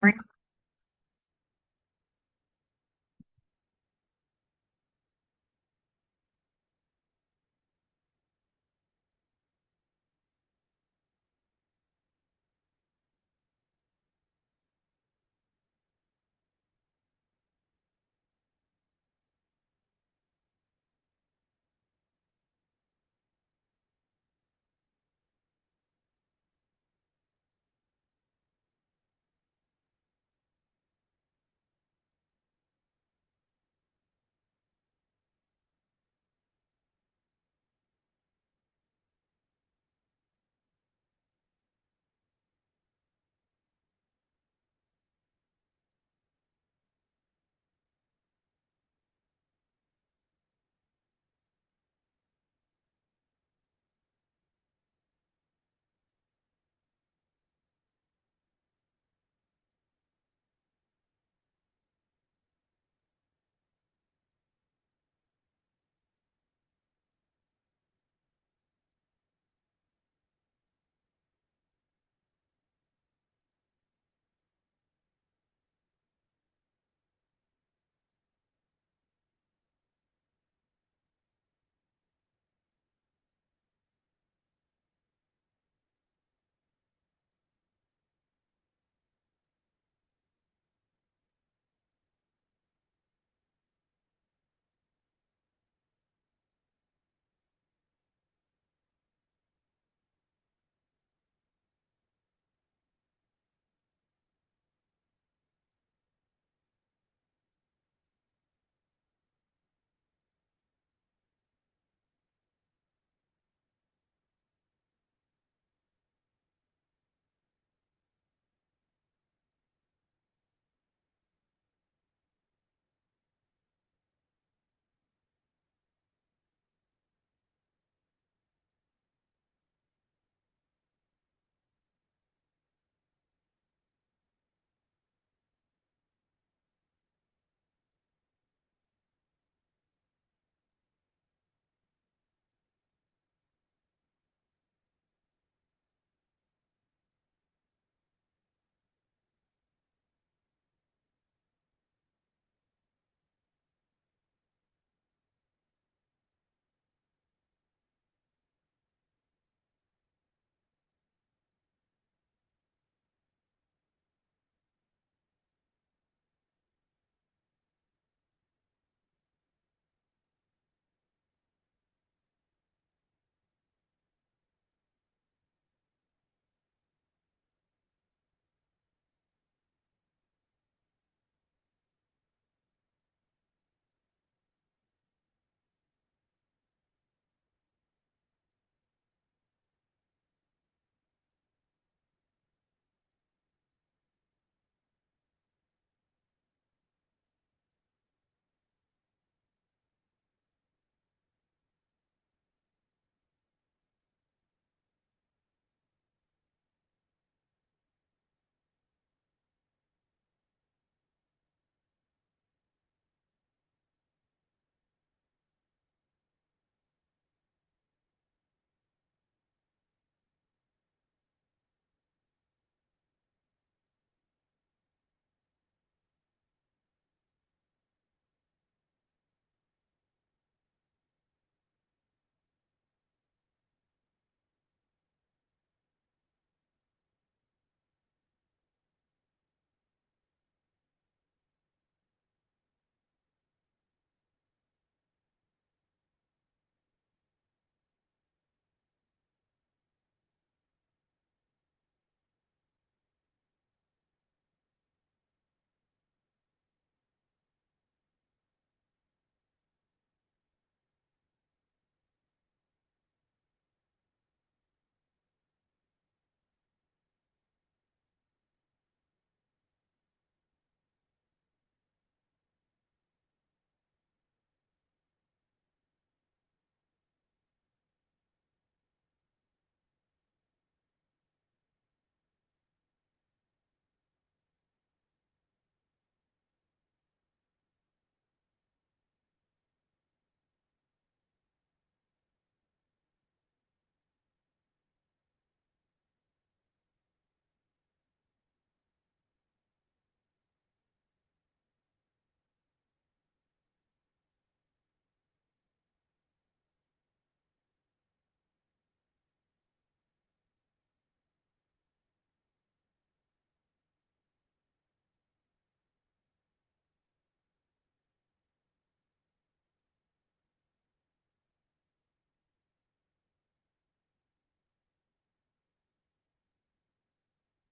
Right.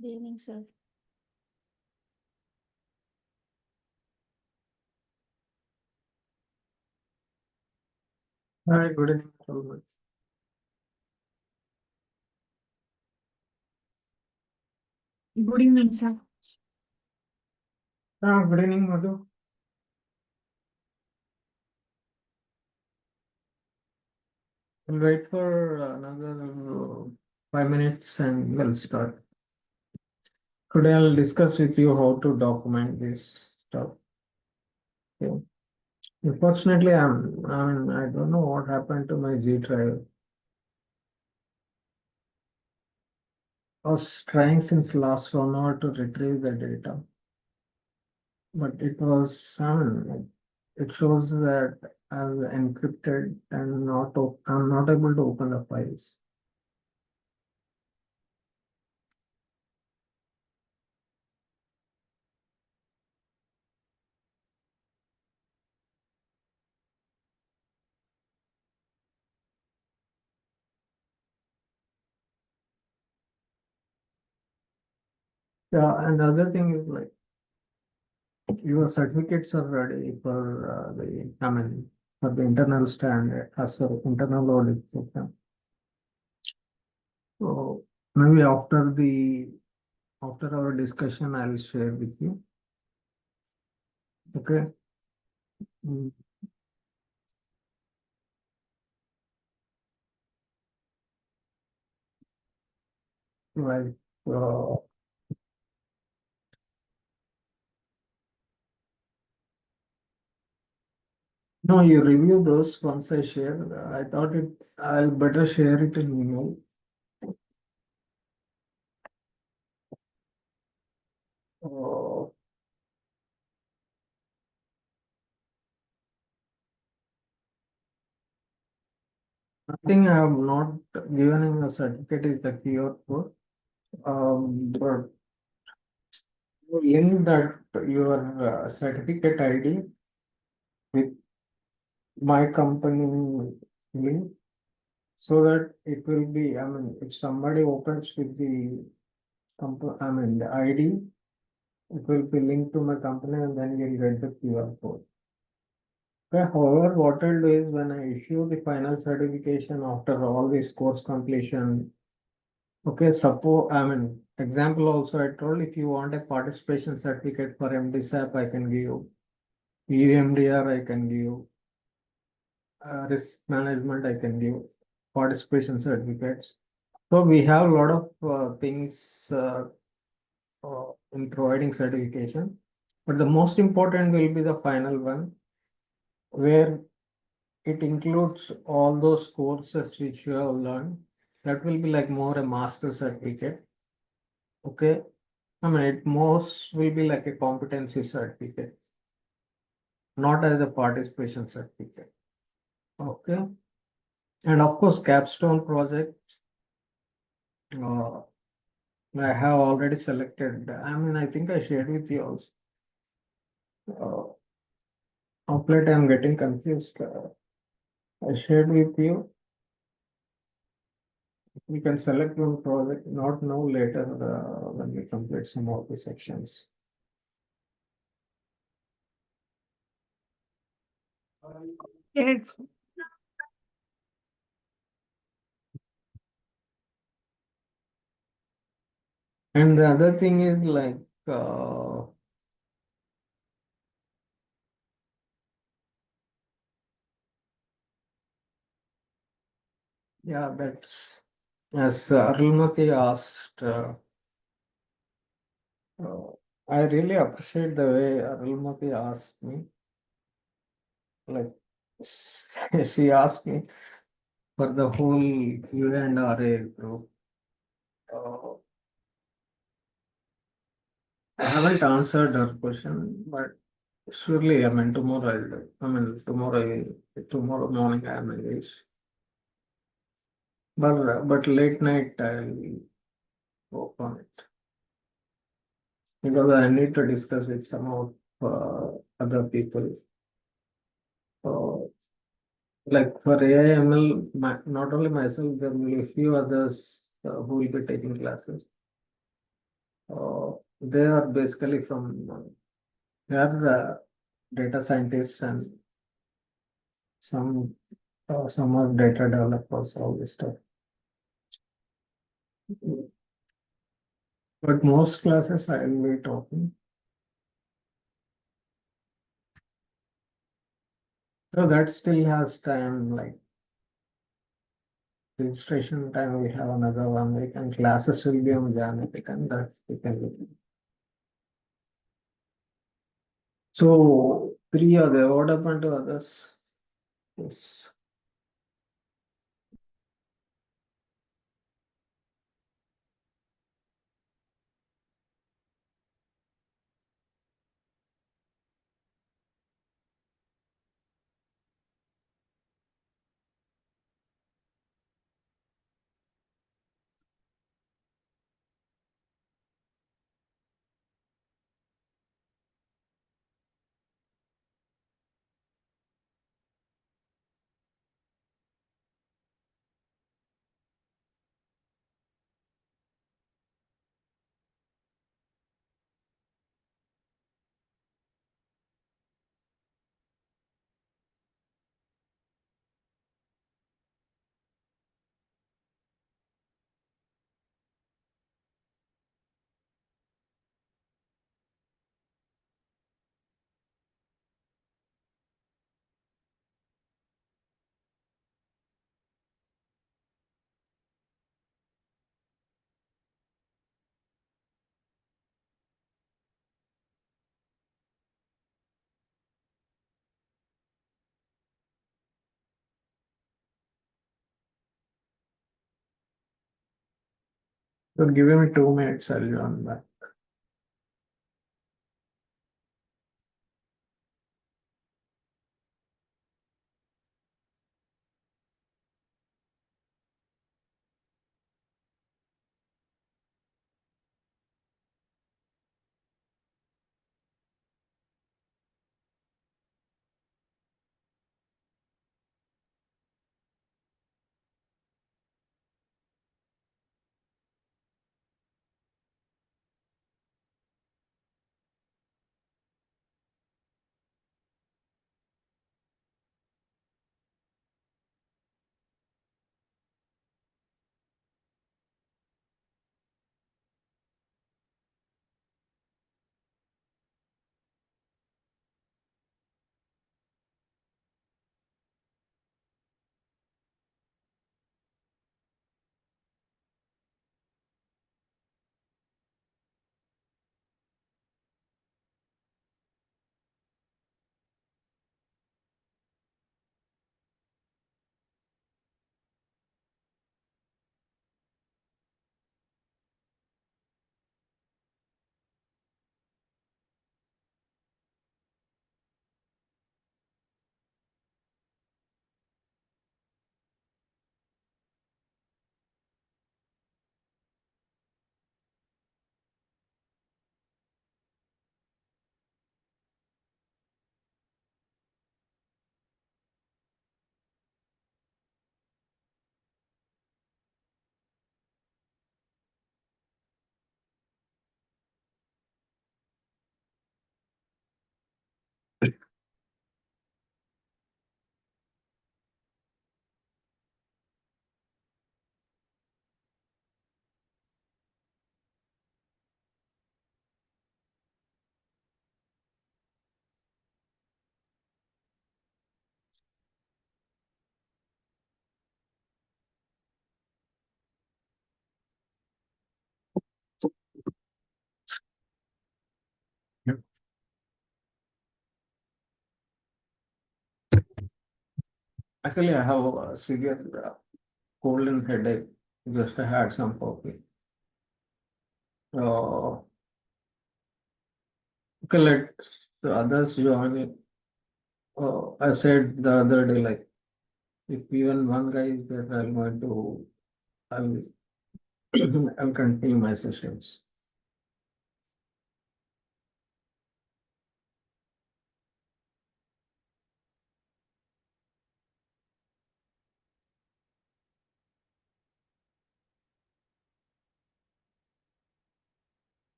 Good evening, sir. Hi, good evening, everyone. Good evening, sir. Good evening, Madhu. We'll wait for another 5 minutes and we'll start. Today I'll discuss with you how to document this stuff. Okay. Unfortunately, I don't know what happened to my G drive. I was trying since last 1 hour to retrieve the data, but it shows that I've encrypted and I'm not able to open the files. Yeah, and the other thing is like your certificates are ready for for the internal standard as per internal audit system. So maybe after our discussion, I'll share with you. Okay. Mm, Right. So no, you review those once I share. I thought I'll better share it in email. Uh, I think I have not given him a certificate is the QR code. But link that your certificate ID with my company link so that it will be, if somebody opens with the ID, it will be linked to my company and then you'll get the QR code. Okay, however, what I'll do is when I issue the final certification after all this course completion, okay, example also I told if you want a participation certificate for MDSAP, I can give you. EMDR, I can give. Risk management, I can give participation certificates. So we have a lot of things in providing certification, but the most important will be the final one, where it includes all those courses which you have learned. That will be like more a master certificate. Okay, it most will be like a competency certificate, not as a participation certificate. Okay, and of course, capstone project. Uh, I have already selected. I think I shared with you also. Of late, I'm getting confused. I shared with you. We can select one project, not now, later when we complete some of the sections. Yes. And the other thing is like, uh, yeah, that's as Arulmati asked. Uh, I really appreciate the way Arulmati asked me. Like, she asked me for the whole QA and RA group. Uh, I haven't answered her question, but surely, tomorrow I'll do. Tomorrow morning I am engaged. But late night I'll work on it because I need to discuss with some of other people. Uh, like for AIML, not only myself, there will be a few others who will be taking classes. they are basically they are data scientists and some some are data developers, all this stuff. But most classes I will be talking. So that still has time, like registration time, we have another 1 week, and classes will be on January, and that we can do. So three are there. What happened to others? Yes. So give me 2 minutes, I'll join back. Yep. Actually, I have a severe cold and headache. Just I had some coffee. Uh, okay, let the others join it. I said the other day, like if even one guy is there, I'm going to, I'll, I'll continue my sessions.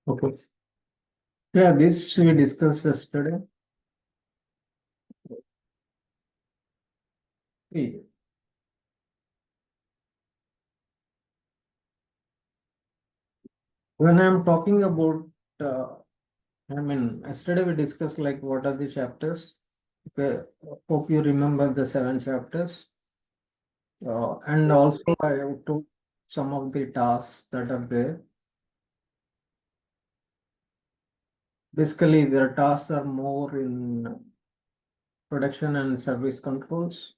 Okay. Yeah, this we discussed yesterday. See, when I'm talking about, uh, yesterday we discussed like what are the chapters. Okay, hope you remember the 7 chapters. And also I took some of the tasks that are there. Basically, their tasks are more in production and service controls.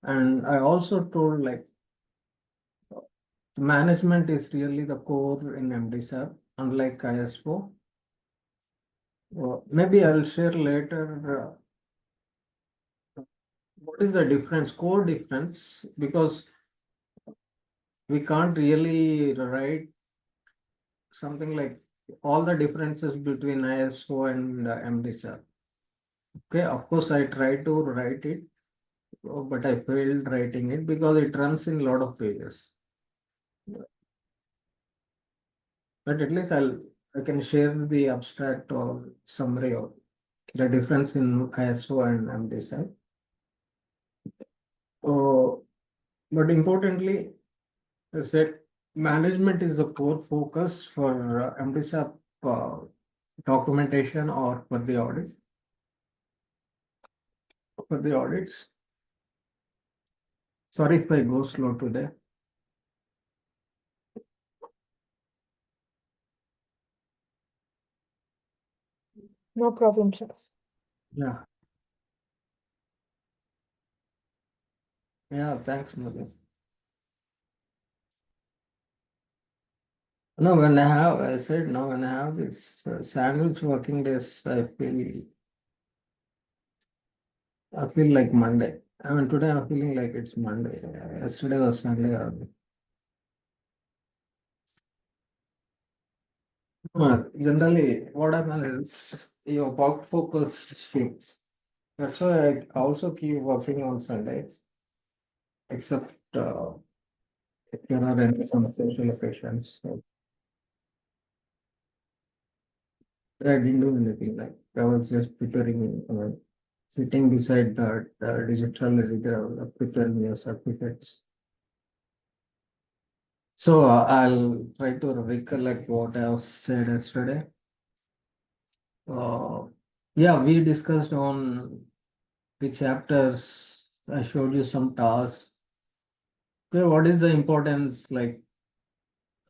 And I also told like management is really the core in MDSAP, unlike ISO. Maybe I'll share later what is the difference, core difference, because we can't really write something like all the differences between ISO and MDSAP. Okay, of course, I tried to write it, but I failed writing it because it runs in a lot of pages. But at least I can share the abstract or summary of the difference in ISO and MDSAP. So, but importantly, I said management is the core focus for MDSAP documentation or for the audit. For the audits. Sorry if I go slow today. No problem, sir. Yeah. Yeah, thanks, Mother. No, I said no, when I have this sandwich working days, I feel like Monday. I mean, today I'm feeling like it's Monday. Yesterday was Sunday. Generally, what happens is your work focus shifts. That's why I also keep working on Sundays, except if there are any some social occasions. So I didn't do anything like I was just preparing, sitting beside the digital editor, preparing your certificates. So I'll try to recollect what I've said yesterday. Uh, yeah, we discussed on the chapters. I showed you some tasks. Okay, what is the importance? Like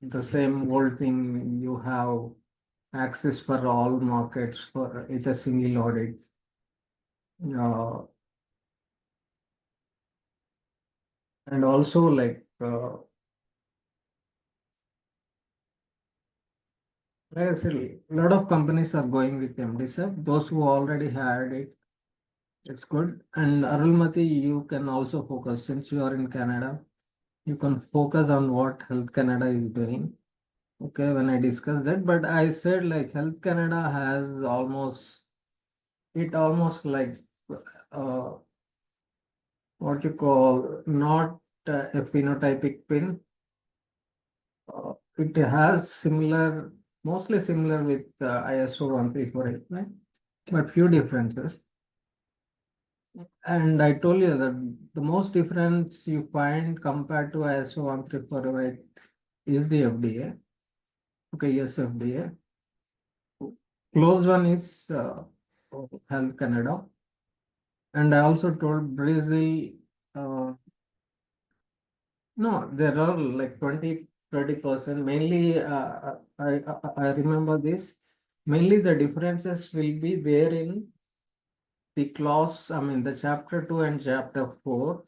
the same old thing, you have access for all markets for it a single audit. Uh, and also like I said, a lot of companies are going with MDSAP. Those who already had it, it's good. And Arulmati, you can also focus since you are in Canada. You can focus on what Health Canada is doing. Okay, when I discussed that, but I said like Health Canada has almost like uh, what you call not a phenotypic pin. It has similar, mostly similar with ISO 13489, but few differences. And I told you that the most difference you find compared to ISO 13488 is the FDA. Okay, yes, FDA. Close one is Health Canada. And I also told Brazil, uh, no, there are like 20-30%. Mainly, I remember this. Mainly the differences will be there in the clause, the chapter 2 and chapter 4.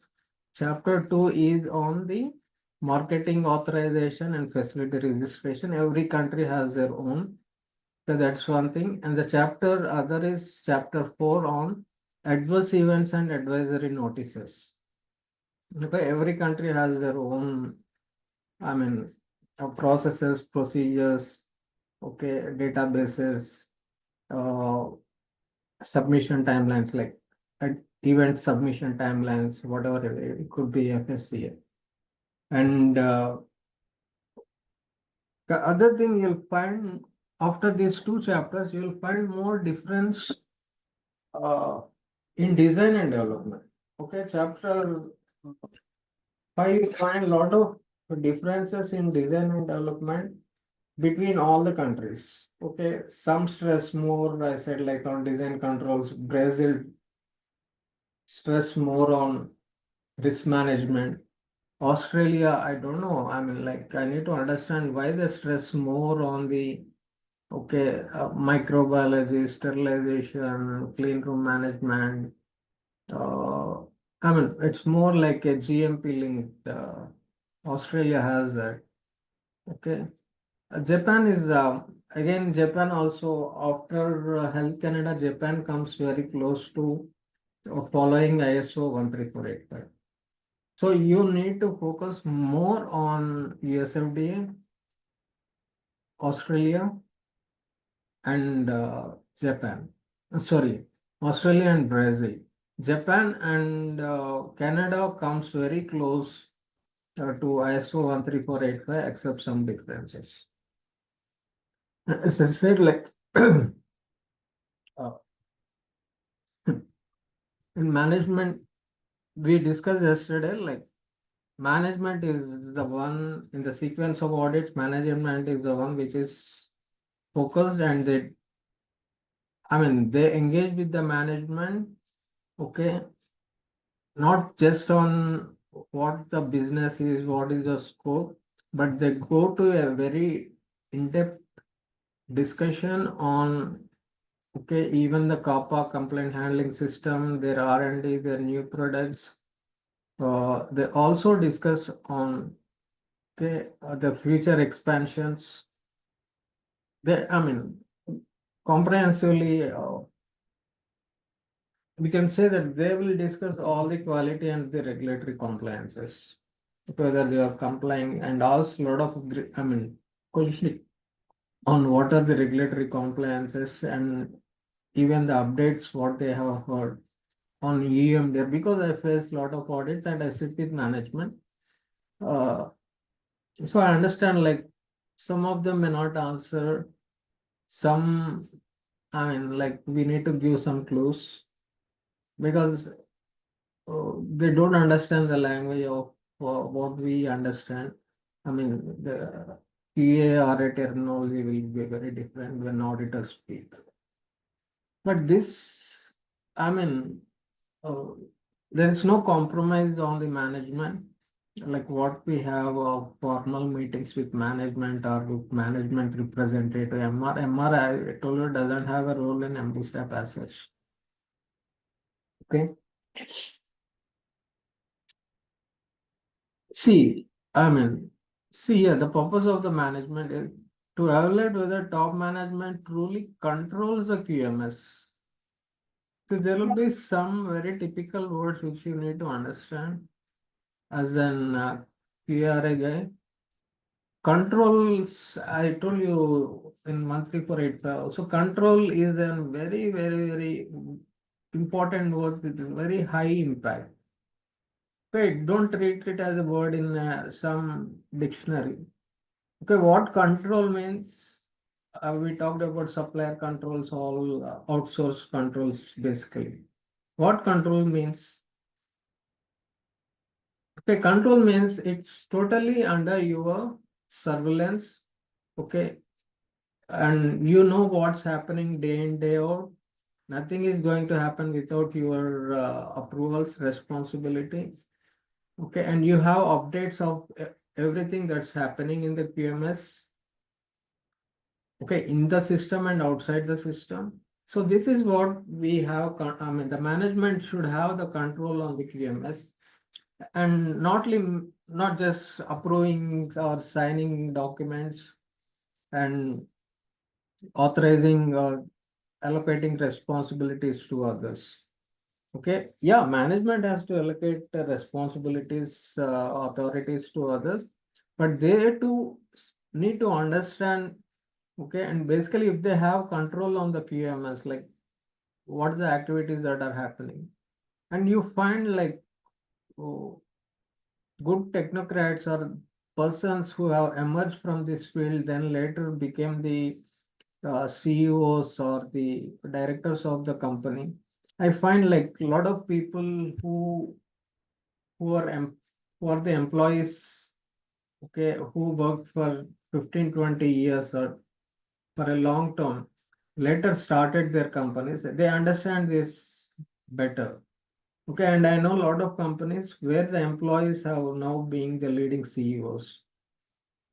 Chapter 2 is on the marketing authorization and facility registration. Every country has their own. So that's one thing. And the chapter other is chapter 4 on adverse events and advisory notices. Okay, every country has their own, I mean, processes, procedures, okay, databases, uh, submission timelines, like event submission timelines, whatever it could be FSCA. And the other thing you'll find after these two chapters, you will find more difference in design and development. Okay, chapter 5, you find a lot of differences in design and development between all the countries. Okay, some stress more, I said, like on design controls. Brazil stress more on risk management. Australia, I don't know. I mean, like, I need to understand why they stress more on the microbiology, sterilization, clean room management. Uh, I mean, it's more like a GMP linked. Australia has that. Okay. Japan is again, Japan also, after Health Canada, Japan comes very close to following ISO 13485. So you need to focus more on USFDA, Australia, and Japan. Sorry, Australia and Brazil. Japan and Canada comes very close to ISO 13485, except some differences. As I said, like uh, in management, we discussed yesterday, like management is the one in the sequence of audits. Management is the one which is focused, and they engage with the management. Okay, not just on what the business is, what is the scope, but they go to a very in-depth discussion on even the CAPA complaint handling system, their R&D, their new products. They also discuss on the future expansions. They, comprehensively, we can say that they will discuss all the quality and the regulatory compliances, whether they are complying, and also a lot of, questioning on what are the regulatory compliances and even the updates what they have heard on EMDR, because I face a lot of audits and I sit with management. So I understand, like, some of them may not answer, some, like, we need to give some clues because they don't understand the language of what we understand. The QARA terminology will be very different when auditors speak. But this, I mean, uh, there is no compromise on the management. Like what we have formal meetings with management or with management representative. MR, I told you, doesn't have a role in MD as such. Okay. See, yeah, the purpose of the management is to evaluate whether top management truly controls the QMS. So there will be some very typical words which you need to understand as an QRA guy. Controls, I told you in monthly for 8. So control is a very, very, very important word with very high impact. Okay, don't treat it as a word in some dictionary. Okay, what control means? We talked about supplier controls, all outsource controls basically. What control means? Okay, control means it's totally under your surveillance. Okay, and you know what's happening day in, day out. Nothing is going to happen without your approvals, responsibility. Okay, and you have updates of everything that's happening in the QMS. Okay, in the system and outside the system. So this is what we have. The management should have the control on the QMS, and not just approving or signing documents and authorizing or allocating responsibilities to others. Okay, yeah, management has to allocate the responsibilities, authorities to others, but they too need to understand. Okay, and basically, if they have control on the QMS, like what are the activities that are happening, and you find like oh, good technocrats or persons who have emerged from this field, then later became the CEOs or the directors of the company, I find like a lot of people who are who are the employees, okay, who worked for 15, 20 years or for a long term, later started their companies. They understand this better. Okay, and I know a lot of companies where the employees have now being the leading CEOs.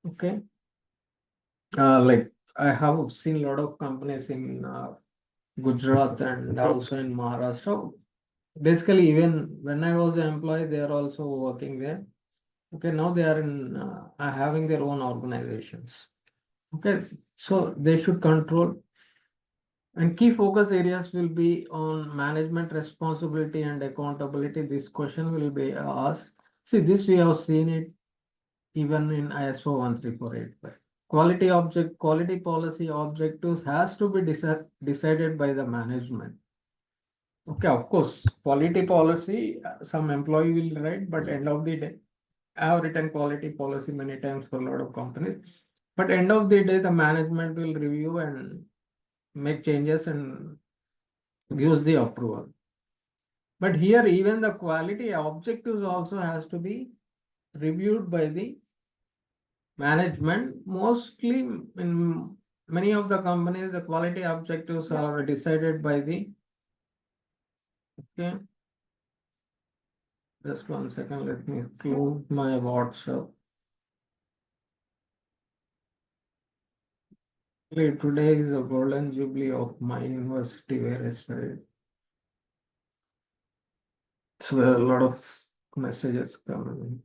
Okay, like I have seen a lot of companies in Gujarat and also in Maharashtra. Basically, even when I was an employee, they are also working there. Okay, now they are in having their own organizations. Okay, so they should control. And key focus areas will be on management responsibility and accountability. This question will be asked. See, this we have seen it even in ISO 13485. Quality policy objectives has to be decided by the management. Okay, of course, quality policy, some employee will write, but end of the day, I have written quality policy many times for a lot of companies. But end of the day, the management will review and make changes and gives the approval. But here, even the quality objectives also has to be reviewed by the management. Mostly in many of the companies, the quality objectives are decided by the, okay, just 1 second, let me close my WhatsApp. Today is the golden jubilee of my university where I studied. So there are a lot of messages coming.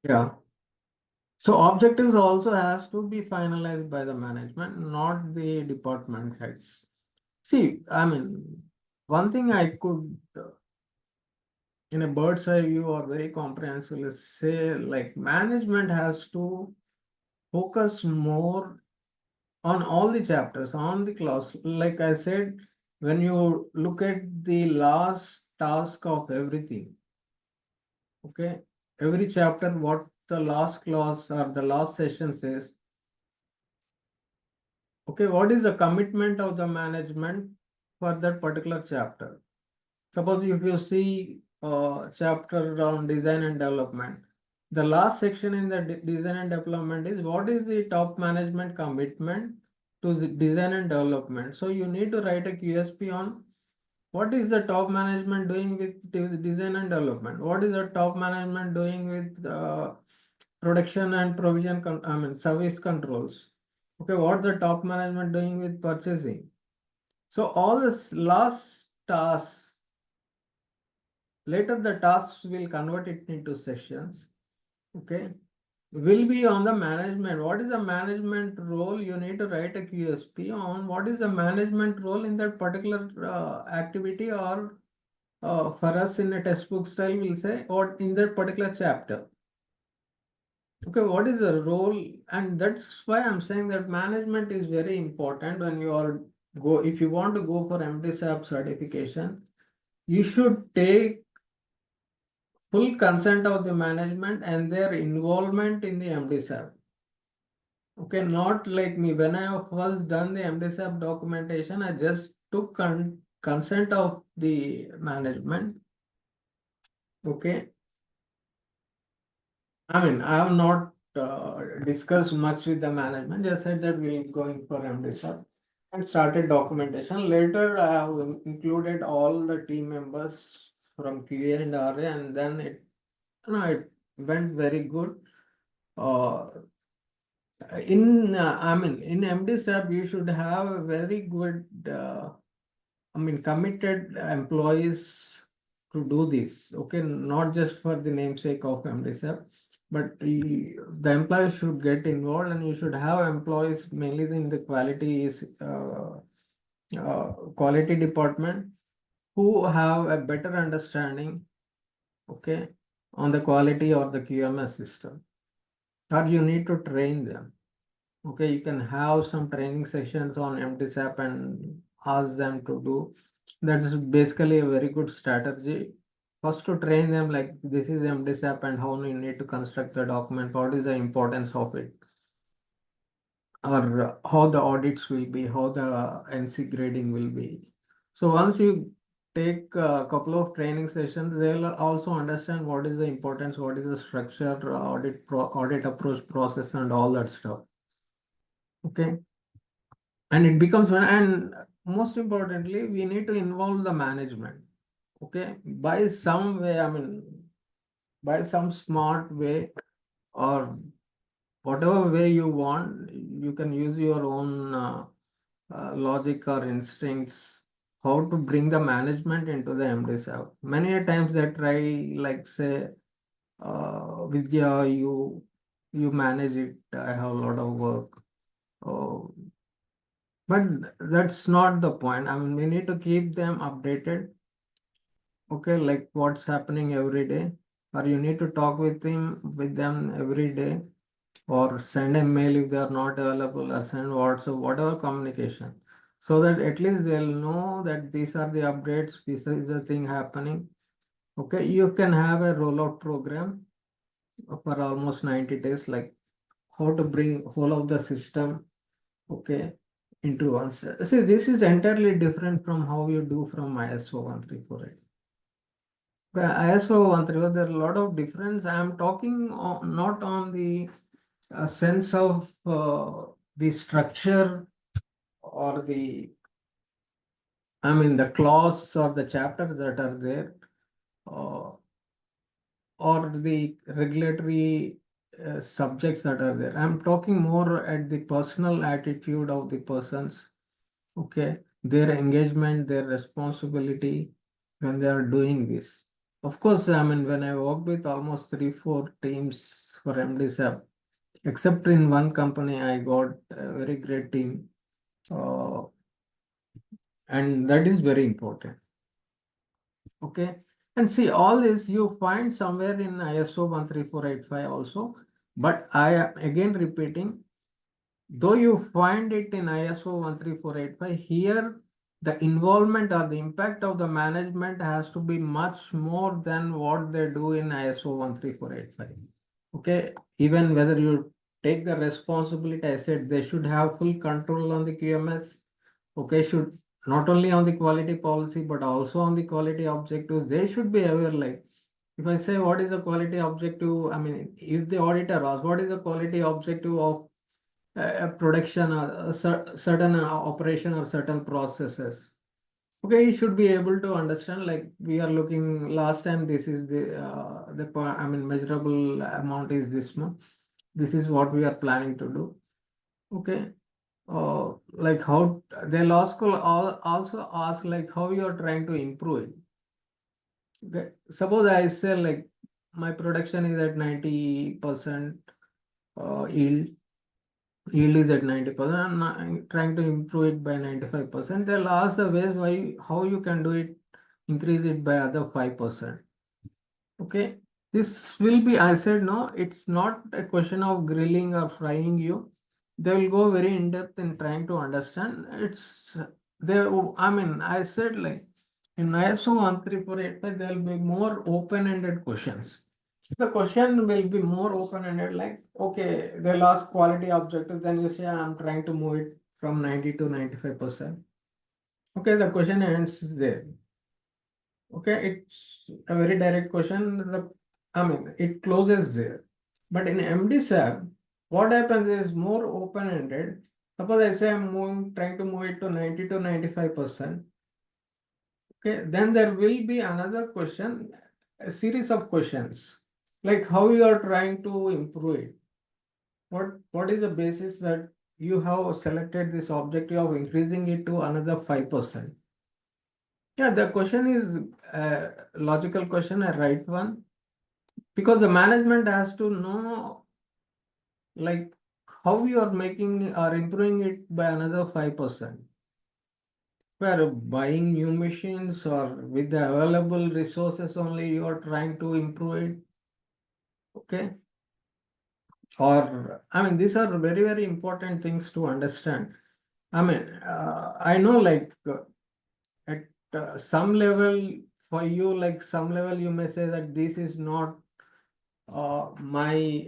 Yeah. So objectives also has to be finalized by the management, not the department heads. See, I mean, one thing I could, in a bird's eye view or very comprehensively say, like management has to focus more on all the chapters, on the clause. Like I said, when you look at the last task of everything, okay, every chapter, what the last clause or the last session says, okay, what is the commitment of the management for that particular chapter? Suppose if you see chapter around design and development, the last section in the design and development is what is the top management commitment to the design and development. So you need to write a QSP on what is the top management doing with design and development. What is the top management doing with production and provision, I mean service controls. Okay, what the top management doing with purchasing. So all this last tasks, later the tasks will convert it into sessions, okay, will be on the management. What is the management role? You need to write a QSP on what is the management role in that particular activity, or for us in a textbook style, we'll say, or in that particular chapter. Okay, what is the role? And that's why I'm saying that management is very important when you are if you want to go for MDSAP certification, you should take full consent of the management and their involvement in the MDSAP. Okay, not like me. When I have first done the MDSAP documentation, I just took consent of the management. Okay, I mean, I have not discussed much with the management. Just said that we're going for MDSAP and started documentation. Later, I have included all the team members from QA and RA, and then it went very good. Uh, I mean, in MDSAP, you should have a very good, I mean, committed employees to do this. Okay, not just for the namesake of MDSAP, but the employees should get involved, and you should have employees mainly in the quality department who have a better understanding, okay, on the quality or the QMS system, or you need to train them. Okay, you can have some training sessions on MTSAP and ask them to do. That is basically a very good strategy. first to train them like this is MDSAP and how you need to construct the document, what is the importance of it, or how the audits will be, how the NC grading will be. So once you take a couple of training sessions, they'll also understand what is the importance, what is the structure, audit approach process, and all that stuff. Okay, and it becomes one. And most importantly, we need to involve the management. Okay, by some way, I mean, by some smart way or whatever way you want, you can use your own logic or instincts how to bring the management into the MDSAP. Many a times they try, like say, Vidya, you manage it. I have a lot of work. Oh, but that's not the point. I mean, we need to keep them updated. Okay, like what's happening every day, or you need to talk with them every day, or send a mail if they are not available, or send WhatsApp, whatever communication, so that at least they'll know that these are the updates, this is the thing happening. Okay, you can have a rollout program for almost 90 days, like how to bring whole of the system, okay, into one. See, this is entirely different from how you do from ISO 1348. ISO 134, there are a lot of difference. I'm talking not on the sense of the structure or I mean, the clause or the chapters that are there, uh, or the regulatory subjects that are there. I'm talking more at the personal attitude of the persons, okay, their engagement, their responsibility when they are doing this. Of course, I mean, when I worked with almost 3-4 teams for MDSAP, except in one company, I got a very great team. And that is very important. Okay. And see, all this you find somewhere in ISO 13485 also. But I am again repeating, though you find it in ISO 13485, here the involvement or the impact of the management has to be much more than what they do in ISO 13485. Okay, even whether you take the responsibility, I said they should have full control on the QMS. Okay, should not only on the quality policy but also on the quality objectives. They should be aware. Like if I say what is the quality objective, I mean, if the auditor asks what is the quality objective of a production, a certain operation or certain processes. Okay, you should be able to understand, like we are looking last time, this is I mean, measurable amount is this much. This is what we are planning to do. Okay. Like how they'll also ask like how you are trying to improve it. Okay. Suppose I say like my production is at 90% yield. Yield is at 90%. I'm trying to improve it by 95%. They'll ask the ways why how you can do it, increase it by other 5%. Okay. This will be, I said, no, it's not a question of grilling or frying you. They will go very in depth in trying to understand. I mean, I said like in ISO 13485, there will be more open-ended questions. The question will be more open-ended, like, okay, they'll ask quality objective, then you say, I'm trying to move it from 90 to 95%. Okay, the question ends there. Okay, it's a very direct question. I mean, it closes there. But in MDSAP, what happens is more open-ended. Suppose I say trying to move it to 90 to 95%. Okay, then there will be another question, a series of questions, like how you are trying to improve it. What is the basis that you have selected this objective of increasing it to another 5%? Yeah, the question is a logical question, a right one, because the management has to know like how you are making or improving it by another 5%. Where buying new machines or with the available resources only you are trying to improve it. Okay. Or I mean, these are very, very important things to understand. I mean, I know like at some level for you, like some level, you may say that this is not my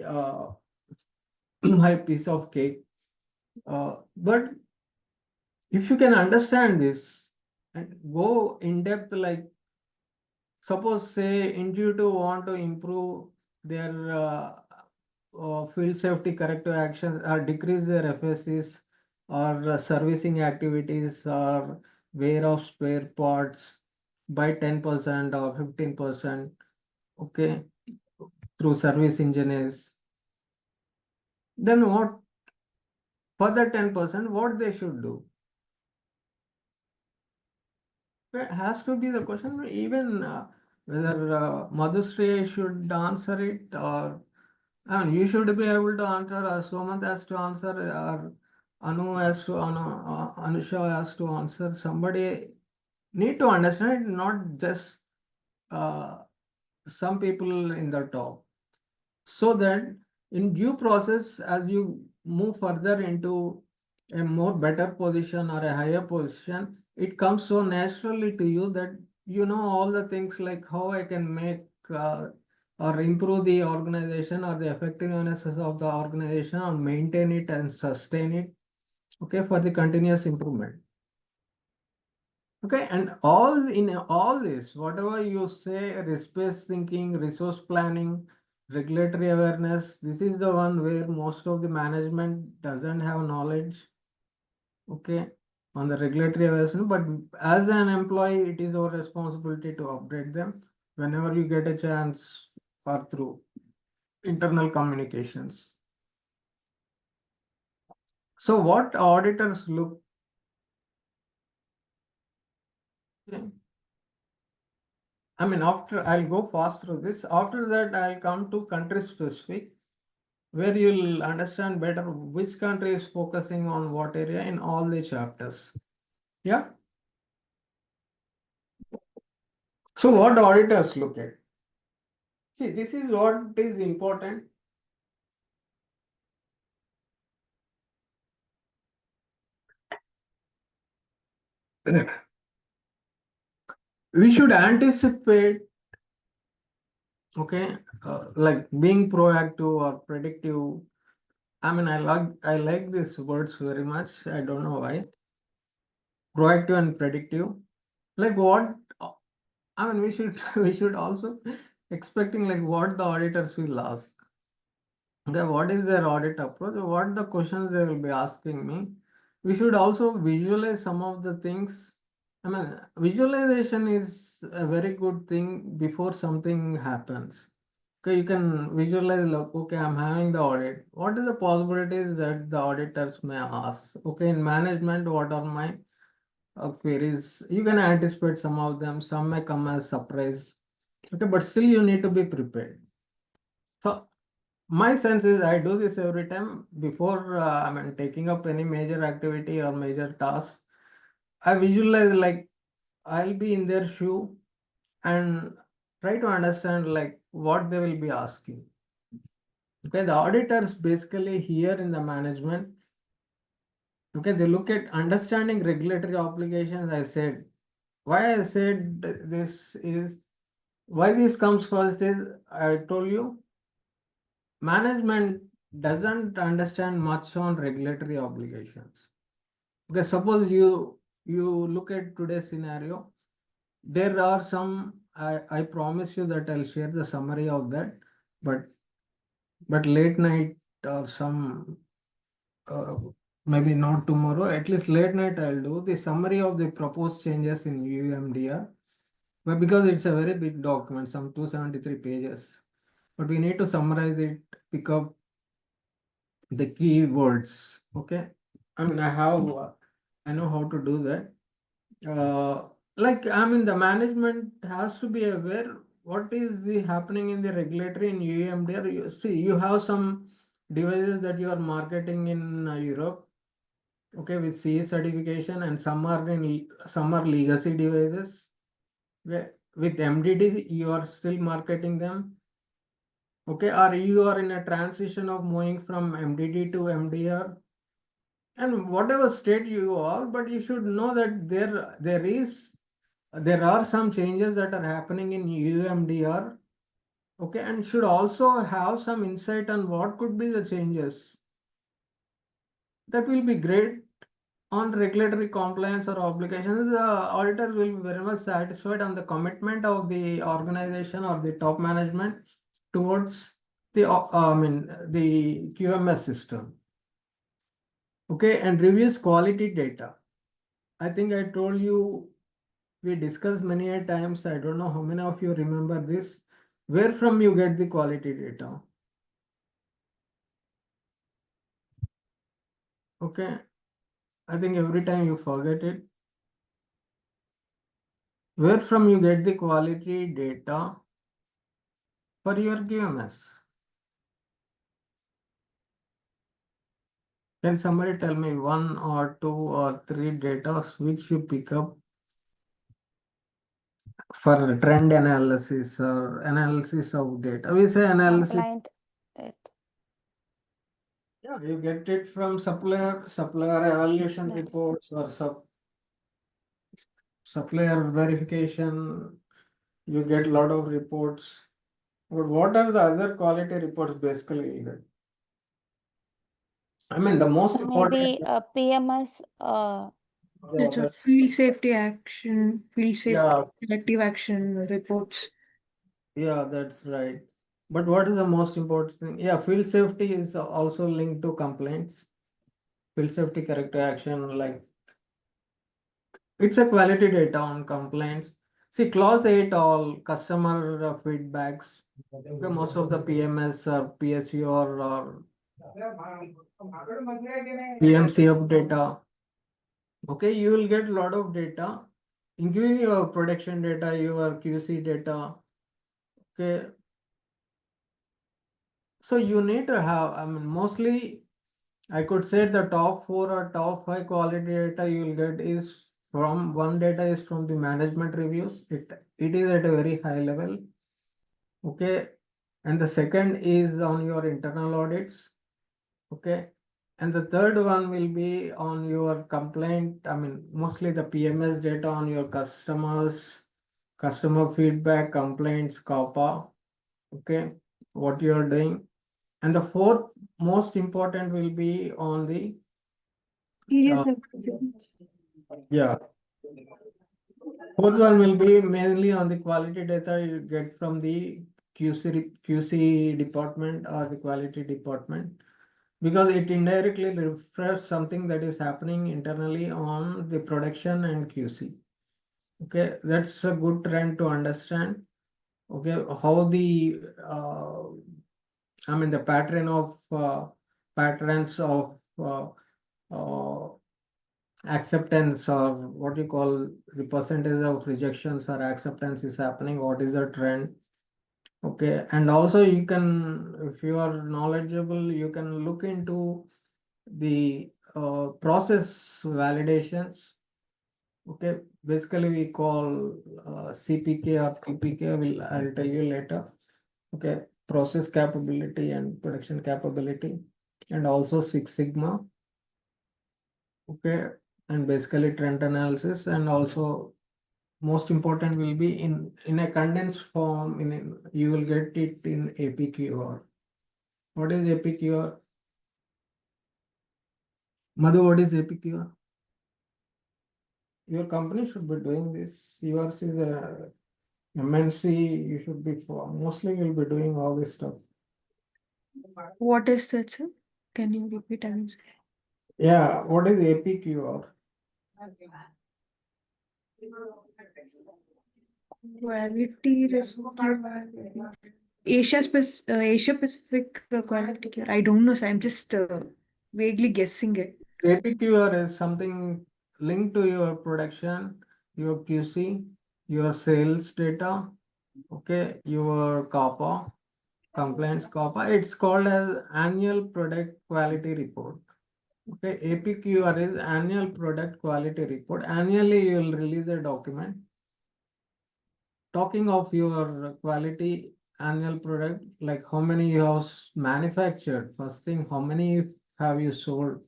my piece of cake. But if you can understand this and go in depth, like suppose say Intuitive want to improve their field safety corrective actions or decrease their FSCs or servicing activities or wear of spare parts by 10% or 15%, okay, through service engineers. Then what, for the 10%, what they should do? It has to be the question, even whether Madhusri should answer it, or I mean, you should be able to answer, or Somant has to answer, or Anusha has to answer. Somebody need to understand it, not just uh, some people in the top. So that in due process, as you move further into a more better position or a higher position, it comes so naturally to you that you know all the things like how I can make or improve the organization or the effectiveness of the organization or maintain it and sustain it, okay, for the continuous improvement. Okay, and all in all this, whatever you say, risk-based thinking, resource planning, regulatory awareness, this is the one where most of the management doesn't have knowledge, okay, on the regulatory awareness. But as an employee, it is our responsibility to update them whenever you get a chance or through internal communications. So what auditors look, okay, I mean, after I'll go fast through this. After that, I'll come to country specific, where you'll understand better which country is focusing on what area in all the chapters. Yeah. So what auditors look at? See, this is what is important. We should anticipate, okay, like being proactive or predictive. I mean, I like these words very much. I don't know why. Proactive and predictive. Like what? I mean, we should we should also expecting like what the auditors will ask. Okay, what is their audit approach? What the questions they will be asking me? We should also visualize some of the things. I mean, visualization is a very good thing before something happens. Okay, you can visualize, like, okay, I'm having the audit. What is the possibilities that the auditors may ask? Okay, in management, what are my queries? You can anticipate some of them. Some may come as surprise. Okay, but still you need to be prepared. So my sense is I do this every time before I mean taking up any major activity or major task. I visualize like I'll be in their shoe and try to understand like what they will be asking. Okay, the auditors basically here in the management. Okay, they look at understanding regulatory obligations. I said why I said this is why this comes first is I told you management doesn't understand much on regulatory obligations. Okay, suppose you look at today's scenario, there are some I promise you that I'll share the summary of that, but late night or some uh, maybe not tomorrow, at least late night I'll do the summary of the proposed changes in UMDR. But because it's a very big document, some 273 pages, but we need to summarize it, pick up the keywords. Okay, I mean I know how to do that. Like I mean the management has to be aware what is the happening in the regulatory in UMDR. You see, you have some devices that you are marketing in Europe, okay, with CE certification, and some are legacy devices. With MDD, you are still marketing them. Okay, or you are in a transition of moving from MDD to MDR, and whatever state you are, but you should know that there is there are some changes that are happening in UMDR. Okay, and should also have some insight on what could be the changes. That will be great. On regulatory compliance or obligations, the auditor will be very much satisfied on the commitment of the organization or the top management towards the, the QMS system. Okay, and reviews quality data. I think I told you, we discussed many a times. I don't know how many of you remember this. Where from you get the quality data? Okay, I think every time you forget it. Where from you get the quality data for your QMS? Can somebody tell me one or two or three data which you pick up for trend analysis or analysis of data? We say analysis. Compliant. It. Yeah, you get it from supplier evaluation Yeah. reports or supplier verification. You get a lot of reports. But what are the other quality reports basically you get? I mean, the most important. Maybe PMS. It's a field safety action, field safety, Yeah, selective action reports. yeah, that's right. But what is the most important thing? Yeah, field safety is also linked to complaints. Field safety corrective action, like it's a quality data on complaints. See, clause 8, all customer feedbacks. Okay, most of the PMS or PSU or PMCF data. Okay, you will get a lot of data, including your production data, your QC data. Okay, so you need to have, I mean, mostly I could say the top 4 or top 5 quality data you will get is from one data is from the management reviews. It is at a very high level. Okay. And the second is on your internal audits. Okay. And the third one will be on your complaint. I mean, mostly the PMS data on your customers, customer feedback, complaints, COPA. Okay. What you are doing. And the fourth most important will be on the Serious incidents. yeah. Fourth one will be mainly on the quality data you get from the QC department or the quality department, because it indirectly reflects something that is happening internally on the production and QC. Okay, that's a good trend to understand. Okay, how the I mean the patterns of acceptance, or what you call the percentage of rejections or acceptance is happening, what is the trend. Okay, and also you can, if you are knowledgeable, you can look into the process validations. Okay, basically we call CPK or PPK, I'll tell you later. Okay, process capability and production capability, and also Six Sigma. Okay, and basically trend analysis, and also most important will be in a condensed form. You will get it in APQR. What is APQR? Madhu, what is APQR? Your company should be doing this. Yours is a MNC. You should be mostly will be doing all this stuff. What is that, sir? Can you repeat again? Yeah, what is APQR? Quality rescue. Asia Pacific quality care. I don't know, sir. I'm just vaguely guessing it. APQR is something linked to your production, your QC, your sales data, okay, your COPA, compliance COPA. It's called as annual product quality report. Okay, APQR is annual product quality report. Annually, you will release a document. Talking of your quality annual product, like how many you have manufactured, first thing, how many have you sold?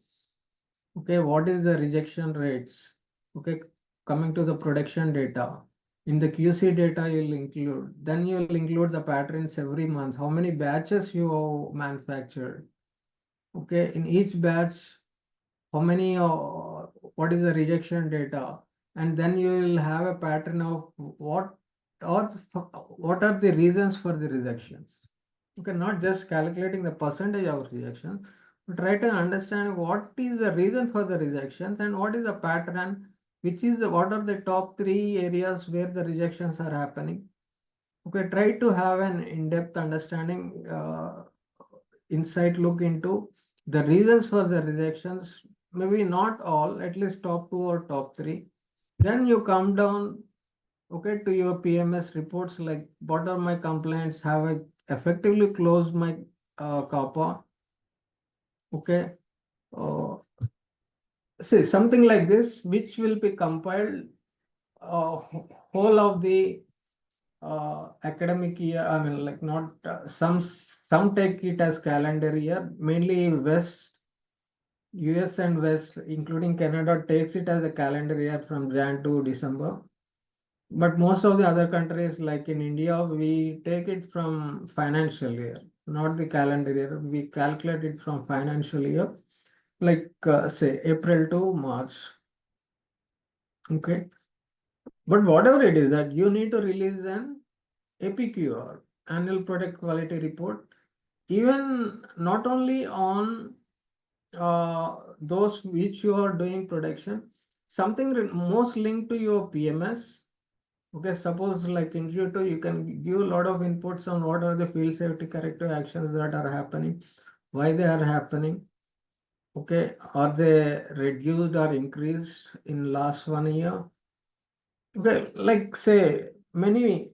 Okay, what is the rejection rates? Okay, coming to the production data. In the QC data, you'll include, then you'll include the patterns every month, how many batches you manufactured. Okay, in each batch, how many, what is the rejection data? And then you will have a pattern of what are the reasons for the rejections. Okay, not just calculating the percentage of rejection, but try to understand what is the reason for the rejections and what is the pattern, what are the top 3 areas where the rejections are happening. Okay, try to have an in-depth understanding, insight look into the reasons for the rejections, maybe not all, at least top 2 or top 3. Then you come down, okay, to your PMS reports, like what are my complaints, have I effectively closed my CAPA, okay, say something like this, which will be compiled whole of the academic year. I mean, like not some take it as calendar year, mainly West, US and West, including Canada, takes it as a calendar year from Jan to December. But most of the other countries, like in India, we take it from financial year, not the calendar year. We calculate it from financial year, like say April to March. Okay. But whatever it is that you need to release an APQR, annual product quality report, even not only on those which you are doing production, something most linked to your PMS. Okay, suppose like in Q2, you can give a lot of inputs on what are the field safety corrective actions that are happening, why they are happening. Okay, are they reduced or increased in last 1 year? Okay, like say many,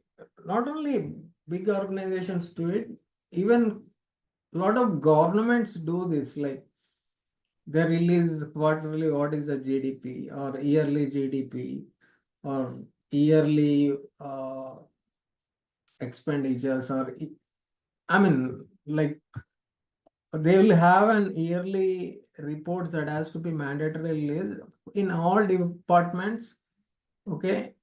not only big organizations do it, even a lot of governments do this, like they release quarterly what is the GDP or yearly GDP or yearly expenditures, or I mean, like they will have an yearly report that has to be mandatory released in all departments, okay,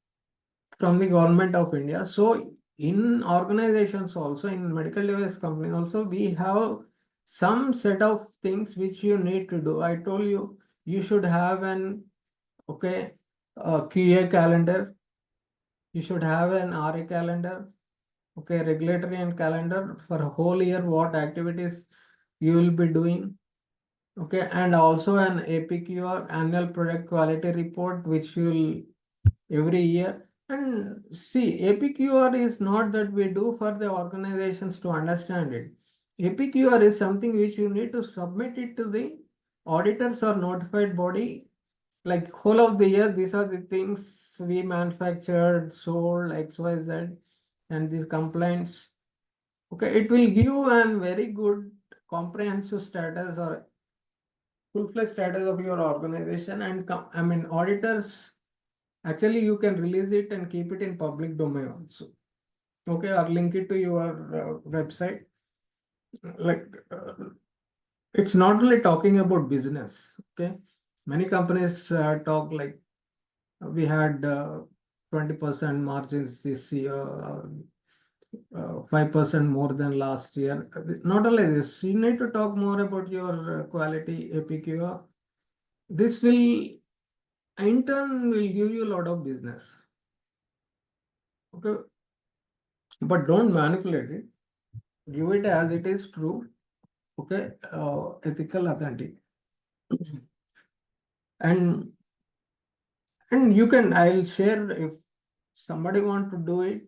from the government of India. So in organizations also, in medical device company also, we have some set of things which you need to do. I told you, you should have an, okay, QA calendar. You should have an RA calendar, okay, regulatory and calendar for a whole year, what activities you will be doing. Okay, and also an APQR, annual product quality report, which you will every year. And see, APQR is not that we do for the organizations to understand it. APQR is something which you need to submit it to the auditors or notified body. Like whole of the year, these are the things we manufactured, sold, XYZ, and these complaints. Okay, it will give a very good comprehensive status or full-fledged status of your organization. And I mean, auditors, actually you can release it and keep it in public domain also. Okay, or link it to your website. Like it's not only talking about business. Okay, many companies talk like we had 20% margins this year, 5% more than last year. Not only this, you need to talk more about your quality APQR. This will in turn will give you a lot of business. Okay, but don't manipulate it. Give it as it is true. Okay, ethical, authentic, and you can. I'll share if somebody want to do it.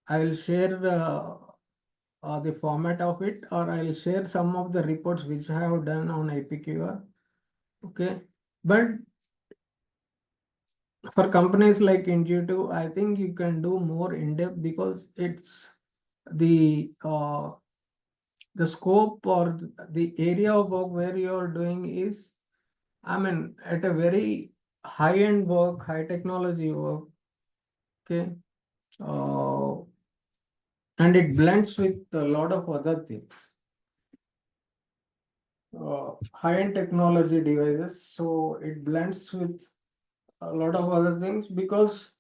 I'll share the format of it, or I'll share some of the reports which I have done on APQR. Okay, but for companies like Intuitive, I think you can do more in depth because it's the scope or the area of work where you're doing is, I mean, at a very high-end work, high technology work. Okay, and it blends with a lot of other things. High-end technology devices, so it blends with a lot of other things because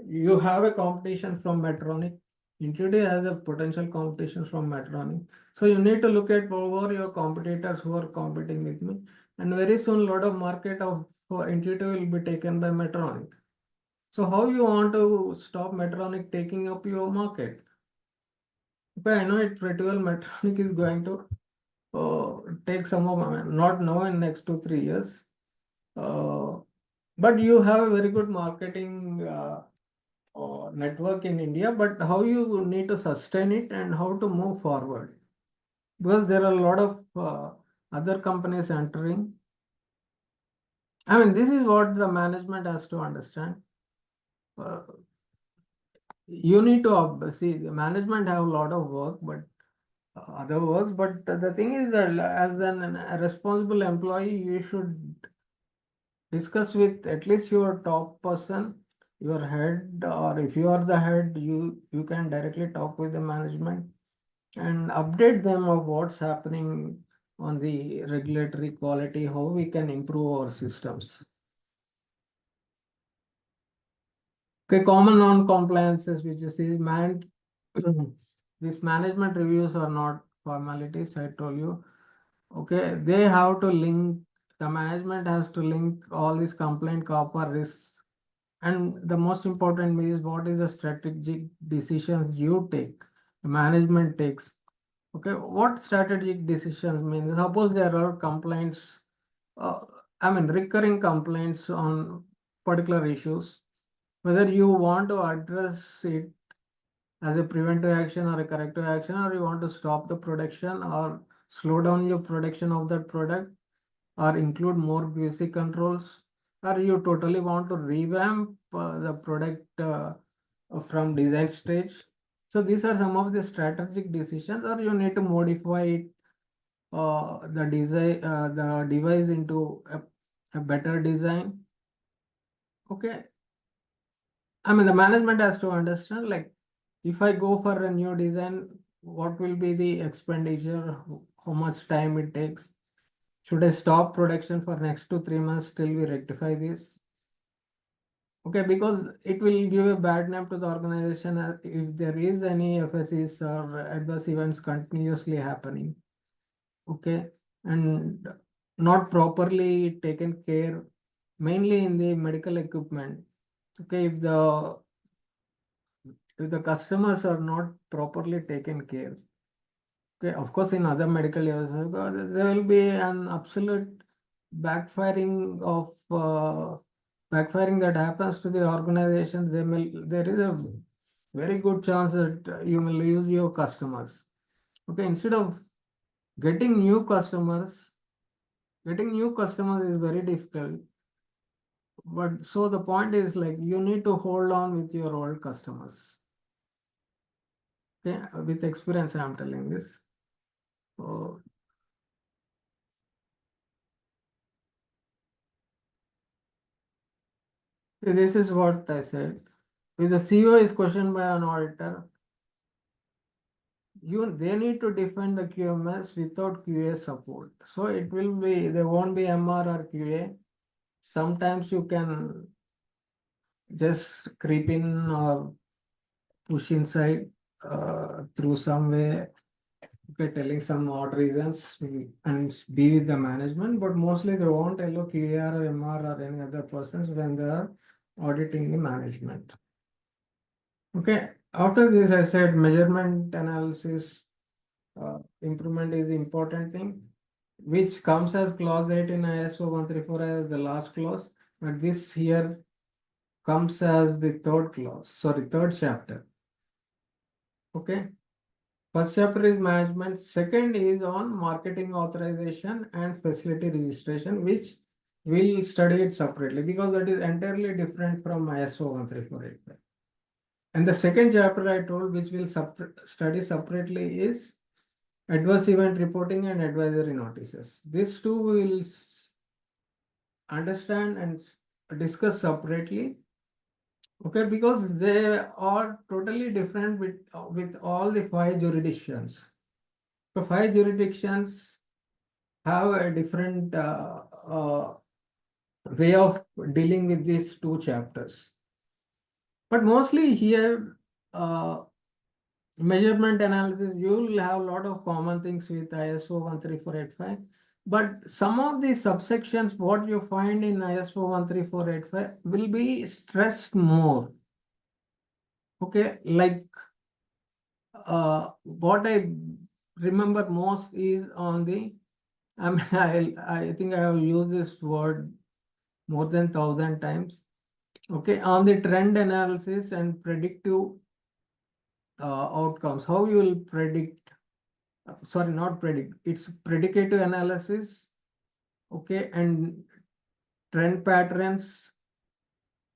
you have a competition from Medtronic. Intuitive has a potential competition from Medtronic. So you need to look at who are your competitors who are competing with me. And very soon, lot of market of Intuitive will be taken by Medtronic. So how you want to stop Medtronic taking up your market? Okay, I know it pretty well. Medtronic is going to take some of not now in next 2 3 years. But you have a very good marketing network in India, but how you need to sustain it and how to move forward, because there are a lot of other companies entering. I mean, this is what the management has to understand. Uh, you need to see the management have a lot of work, but other works. But the thing is that as a responsible employee, you should discuss with at least your top person, your head, or if you are the head, you can directly talk with the management and update them of what's happening on the regulatory quality, how we can improve our systems. Okay, common non-compliances, which is these management reviews are not formalities, I told you. Okay, they have to link, the management has to link all these complaint copper risks. And the most important is what is the strategic decisions you take, the management takes. Okay, what strategic decisions mean? Suppose there are complaints, I mean recurring complaints on particular issues, whether you want to address it as a preventive action or a corrective action, or you want to stop the production or slow down your production of that product, or include more basic controls, or you totally want to revamp the product from design stage. So these are some of the strategic decisions, or you need to modify it, the device into a better design. Okay, I mean the management has to understand, like, if I go for a new design, what will be the expenditure, how much time it takes. Should I stop production for next 2 3 months till we rectify this? Okay, because it will give a bad name to the organization if there is any FSEs or adverse events continuously happening. Okay, and not properly taken care, mainly in the medical equipment. Okay, if the customers are not properly taken care. Okay, of course, in other medical areas, there will be an absolute backfiring of backfiring that happens to the organization. There is a very good chance that you will lose your customers. Okay, instead of getting new customers, is very difficult. But so the point is, like, you need to hold on with your old customers. Okay, with experience, I'm telling this. So, this is what I said. If the CEO is questioned by an auditor, they need to defend the QMS without QA support. So it will be, there won't be MR or QA. Sometimes you can just creep in or push inside through some way, okay, telling some odd reasons and be with the management, but mostly they won't allow QA or MR or any other persons when they are auditing the management. Okay, after this, I said measurement analysis improvement is the important thing, which comes as clause 8 in ISO 134 as the last clause, but this here comes as the third chapter. Okay, first chapter is management, second is on marketing authorization and facility registration, which we'll study it separately because that is entirely different from ISO 13485. And the second chapter I told, which we'll study separately, is adverse event reporting and advisory notices. These two we'll understand and discuss separately. Okay, because they are totally different with all the 5 jurisdictions. So 5 jurisdictions have a different way of dealing with these 2 chapters. But mostly here, measurement analysis, you will have a lot of common things with ISO 13485. But some of the subsections, what you find in ISO 13485 will be stressed more. Okay, like what I remember most is on the, I mean, I think I have used this word more than 1,000 times. Okay, on the trend analysis and predictive outcomes, how you will predict, sorry, not predict, it's predicative analysis, okay, and trend patterns.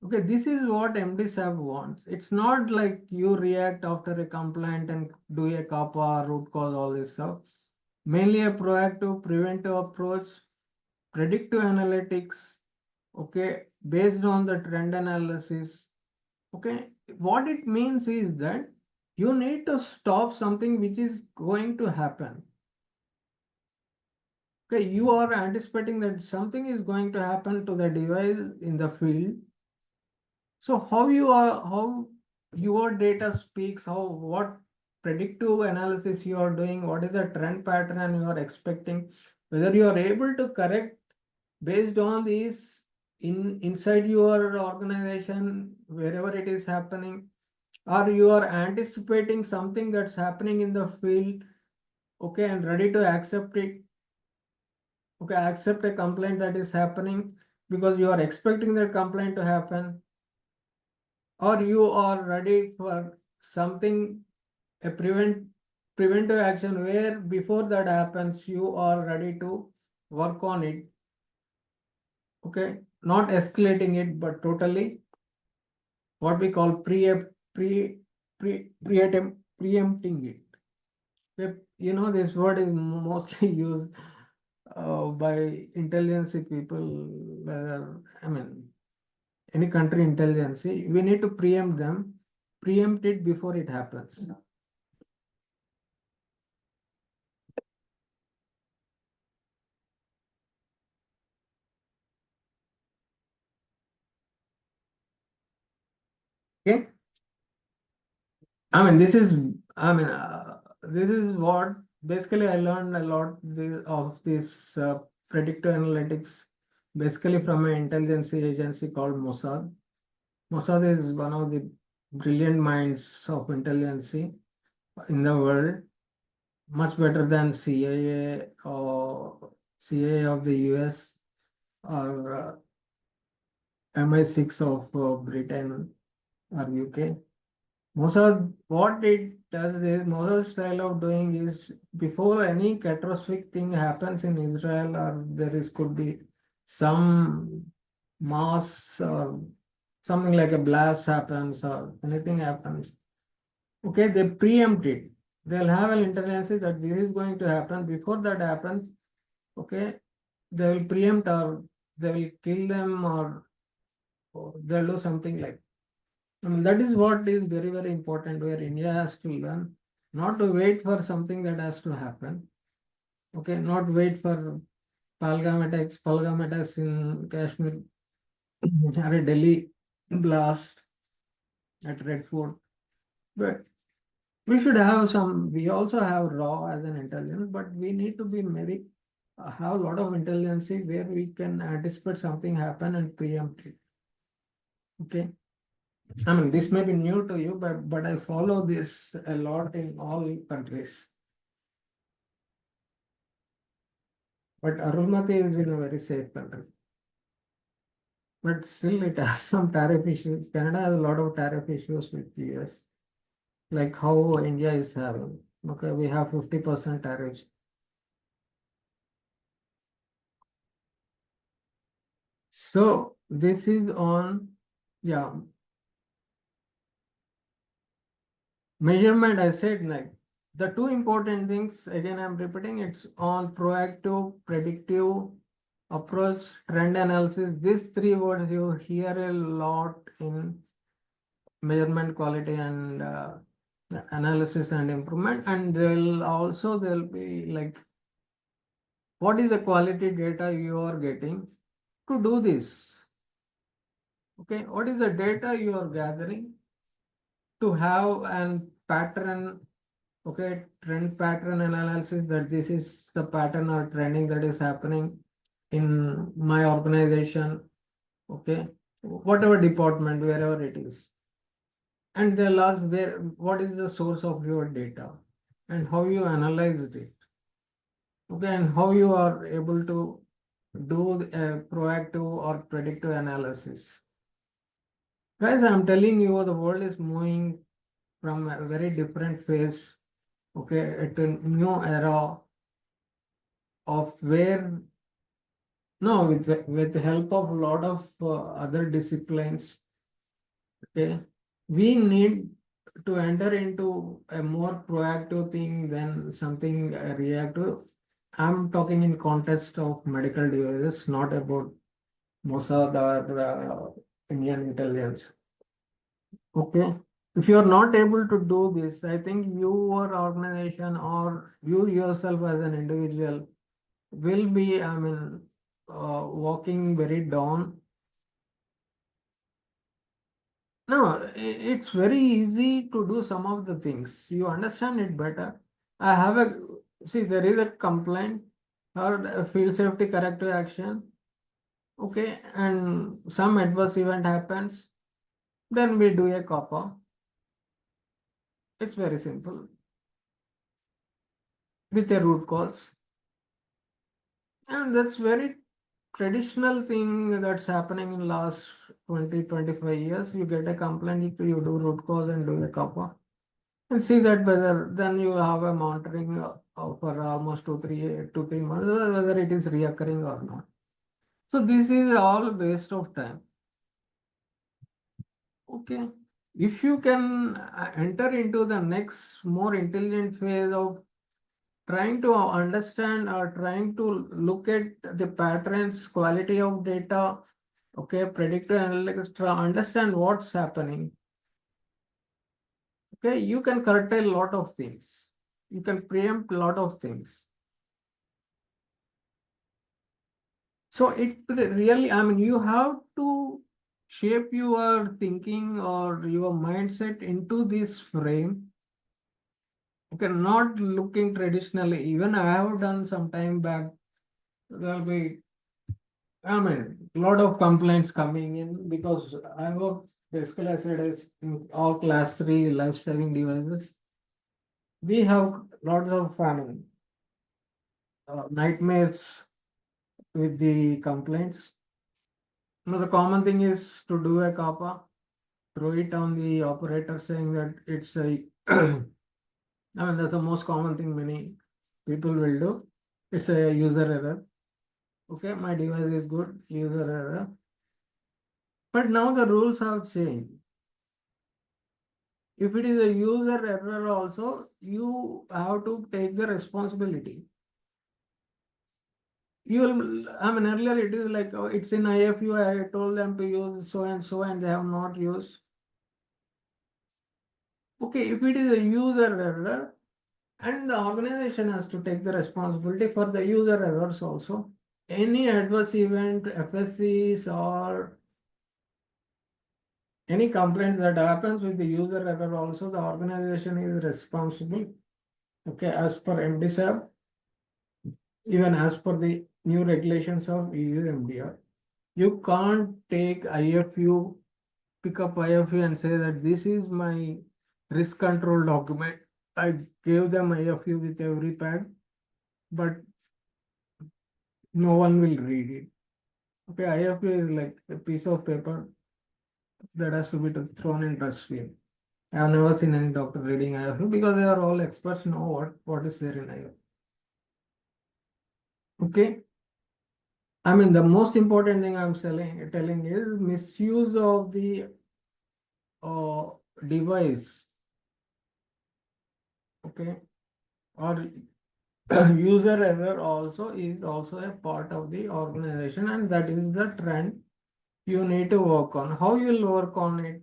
Okay, this is what MD sub wants. It's not like you react after a complaint and do a kappa, root cause, all this stuff. Mainly a proactive, preventive approach, predictive analytics, okay, based on the trend analysis. Okay, what it means is that you need to stop something which is going to happen. Okay, you are anticipating that something is going to happen to the device in the field. So how your data speaks, what predictive analysis you are doing, what is the trend pattern you are expecting, whether you are able to correct based on these inside your organization, wherever it is happening, or you are anticipating something that's happening in the field, okay, and ready to accept it. Okay, accept a complaint that is happening because you are expecting that complaint to happen, or you are ready for something, a preventive action where before that happens, you are ready to work on it. Okay, not escalating it, but totally what we call preempting it. You know, this word is mostly used by intelligence people, whether, I mean, any country intelligence, we need to preempt it before it happens. Okay. I mean, this is what basically I learned a lot of this predictive analytics, basically from an intelligence agency called Mossad. Mossad is one of the brilliant minds of intelligence in the world, much better than CIA or CIA of the US or MI6 of Britain or UK. Mossad, what it does is, Mossad's style of doing is, before any catastrophic thing happens in Israel, or could be some mass or something like a blast happens or anything happens, okay, they preempt it. They'll have an intelligence that this is going to happen. Before that happens, okay, they will preempt, or they will kill them, or they'll do something like. That is what is very, very important, where India has to learn not to wait for something that has to happen. Okay, not wait for Palgam attacks in Kashmir, or a Delhi blast at Red Fort. But we should have we also have raw as an intelligence, but we need to be very, have a lot of intelligence where we can anticipate something happen and preempt it. Okay. I mean, this may be new to you, but I follow this a lot in all countries. But Arulmati is in a very safe country. But still, it has some tariff issues. Canada has a lot of tariff issues with US, like how India is having. Okay, we have 50% tariffs. So this is on, yeah, measurement. I said, like, the two important things, again, I'm repeating, it's on proactive, predictive approach, trend analysis. These three words you hear a lot in measurement, quality, and analysis and improvement. And there'll be like, what is the quality data you are getting to do this? Okay, what is the data you are gathering to have an pattern, okay, trend pattern analysis, that this is the pattern or trending that is happening in my organization, okay, whatever department, wherever it is. And they'll ask what is the source of your data and how you analyzed it, okay, and how you are able to do a proactive or predictive analysis. Guys, I'm telling you, the world is moving from a very different phase, okay, to a new era of where, no, with the help of a lot of other disciplines, okay, we need to enter into a more proactive thing than something reactive. I'm talking in context of medical devices, not about Mossad or Indian intelligence. Okay. If you are not able to do this, I think your organization or you yourself as an individual will be, I mean, walking very down. No, it's very easy to do some of the things. You understand it better. I have a, see, there is a complaint or a field safety corrective action. Okay, and some adverse event happens, then we do a COPPA. It's very simple with a root cause. And that's very traditional thing that's happening in last 20-25 years. You get a complaint, you do root cause and do a COPPA. And see that whether then you have a monitoring for almost 2-3 months, whether it is reoccurring or not. So this is all waste of time. Okay. If you can enter into the next more intelligent phase of trying to understand or trying to look at the patterns, quality of data, okay, predictive analytics, to understand what's happening. Okay, you can curtail a lot of things. You can preempt a lot of things. So it really, I mean, you have to shape your thinking or your mindset into this frame. Okay, not looking traditionally. Even I have done some time back. There'll be, I mean, a lot of complaints coming in because I work basically, I said, as in all class 3 life-saving devices. We have lots of nightmares with the complaints. Now, the common thing is to do a COPPA, throw it on the operator saying that it's a, I mean, that's the most common thing many people will do. It's a user error. Okay, my device is good, user error. But now the rules have changed. If it is a user error also, you have to take the responsibility. You will, I mean, earlier it is like, oh, it's in IFU, I told them to use so and they have not used. Okay, if it is a user error, and the organization has to take the responsibility for the user errors also. Any adverse event, FSCs or any complaints that happens with the user error also, the organization is responsible. Okay, as per MDSAB, even as per the new regulations of EU MDR, you can't take IFU, pick up IFU and say that this is my risk control document. I gave them IFU with every pack, but no one will read it. Okay, IFU is like a piece of paper that has to be thrown in dustbin. I have never seen any doctor reading IFU because they are all experts, know what is there in IFU. Okay. I mean, the most important thing I'm telling is misuse of the uh, device. Okay. Or user error also is also a part of the organization, and that is the trend you need to work on. How you'll work on it?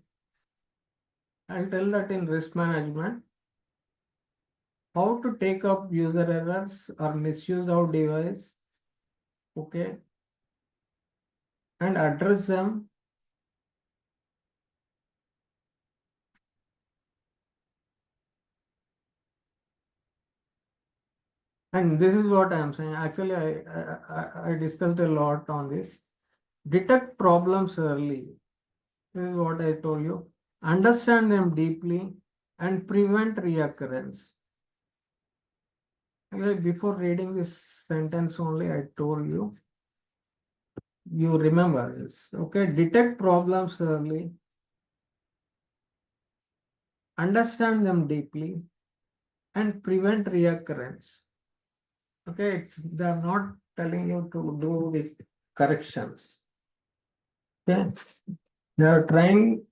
I'll tell that in risk management. How to take up user errors or misuse of device, okay, and address them. And this is what I am saying. Actually, I discussed a lot on this. Detect problems early. This is what I told you. Understand them deeply and prevent reoccurrence. Okay, before reading this sentence only, I told you. You remember this. Okay, detect problems early. Understand them deeply and prevent reoccurrence. Okay, they are not telling you to do the corrections. Okay, they're telling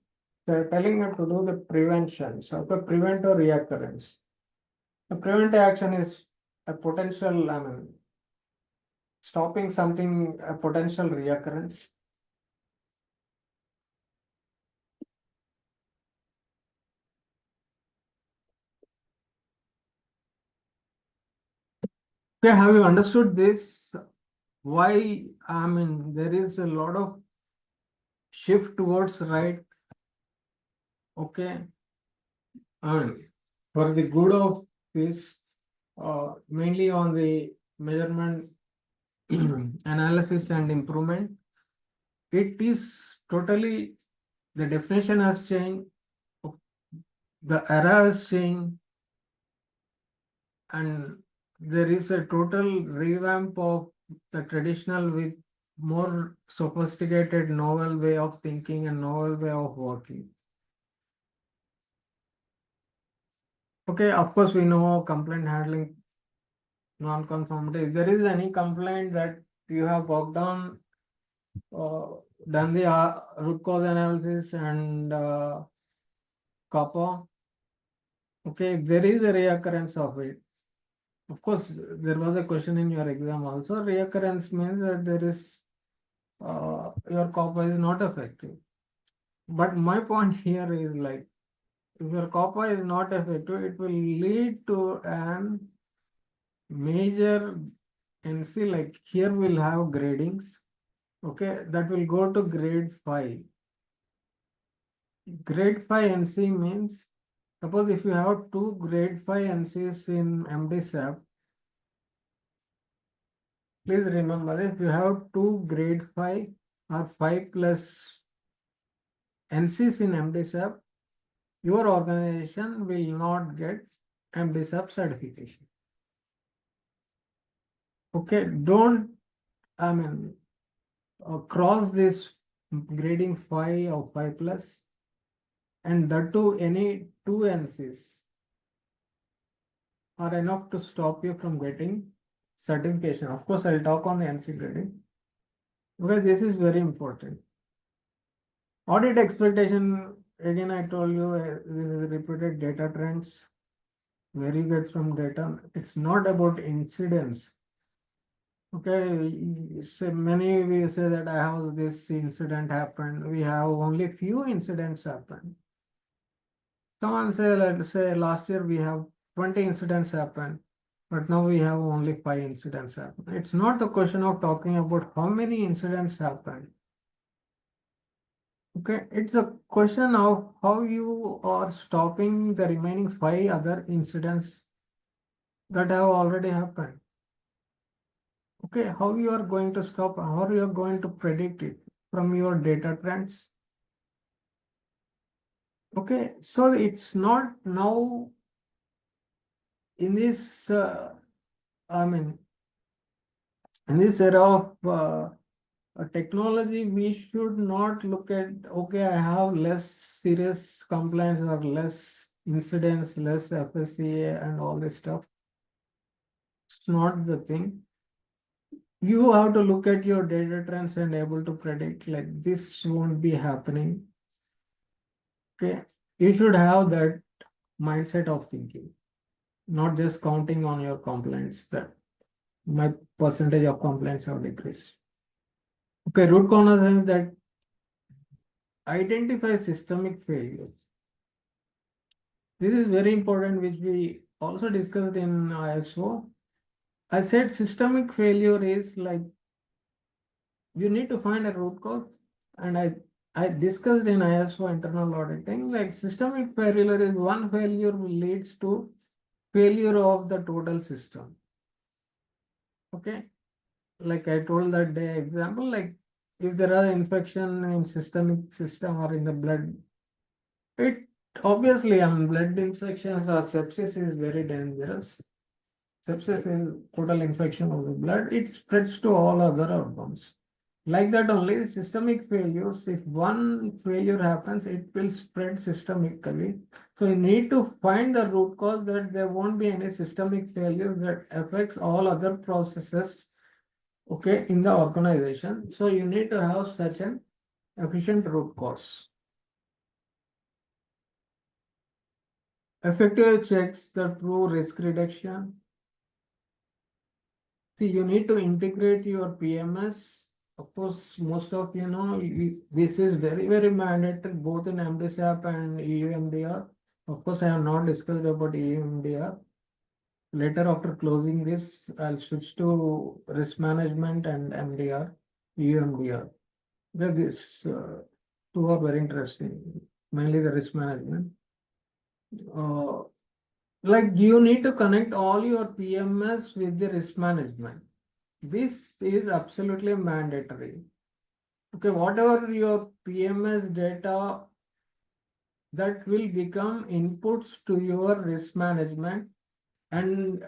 you to do the prevention. So, prevent or reoccurrence. The prevent action is a potential, stopping something, a potential reoccurrence. Okay, have you understood this? Why, there is a lot of shift towards right. Okay, and for the good of this, mainly on the measurement analysis and improvement, it is totally, the definition has changed, the era has changed, and there is a total revamp of the traditional with more sophisticated novel way of thinking and novel way of working. Okay, of course we know complaint handling, non-conformity. If there is any complaint that you have worked on, done the root cause analysis and copper. Okay, if there is a reoccurrence of it. Of course, there was a question in your exam also. Reoccurrence means that there is your copper is not effective. But my point here is like, if your copper is not effective, it will lead to an major NC. Like here we'll have gradings. Okay, that will go to grade 5. Grade 5 NC means, suppose if you have 2 grade 5 NCs in MDSAP, please remember, if you have 2 grade 5 or 5 plus NCs in MDSAP, your organization will not get MDSAP certification. Okay, don't, cross this grading 5 or 5 plus, and that too any 2 NCs are enough to stop you from getting certification. Of course, I'll talk on the NC grading, because this is very important. Audit expectation, again, I told you, this is repeated data trends, where you get from data. It's not about incidents. Okay, so many we say that I have this incident happened. We have only few incidents happen. Someone say, let's say last year we have 20 incidents happen, but now we have only 5 incidents happen. It's not a question of talking about how many incidents happen. Okay, it's a question of how you are stopping the remaining 5 other incidents that have already happened. Okay, how you are going to stop, how you are going to predict it from your data trends. Okay, so it's not now in this, in this era of technology, we should not look at, okay, I have less serious complaints or less incidents, less FSCA and all this stuff. It's not the thing. You have to look at your data trends and able to predict like this won't be happening. Okay, you should have that mindset of thinking, not just counting on your complaints that my percentage of complaints have decreased. Okay, root cause that identify systemic failures. This is very important, which we also discussed in ISO. I said systemic failure is like you need to find a root cause, and I discussed in ISO internal auditing, like systemic failure is one failure leads to failure of the total system. Okay, like I told that day example, like if there are infection in systemic system or in the blood, it obviously blood infections or sepsis is very dangerous. Sepsis is total infection of the blood. It spreads to all other organs. Like that only, systemic failures, if one failure happens, it will spread systemically. So you need to find the root cause that there won't be any systemic failure that affects all other processes, okay, in the organization. So you need to have such an efficient root cause. Effective checks the true risk reduction. See, you need to integrate your PMS. Of course, most of you know this is very, very mandatory both in MDSAP and EUMDR. Of course, I have not discussed about EUMDR. Later, after closing this, I'll switch to risk management and MDR, EUMDR. These two are very interesting, mainly the risk management. Like you need to connect all your PMS with the risk management. This is absolutely mandatory. Okay, whatever your PMS data that will become inputs to your risk management, and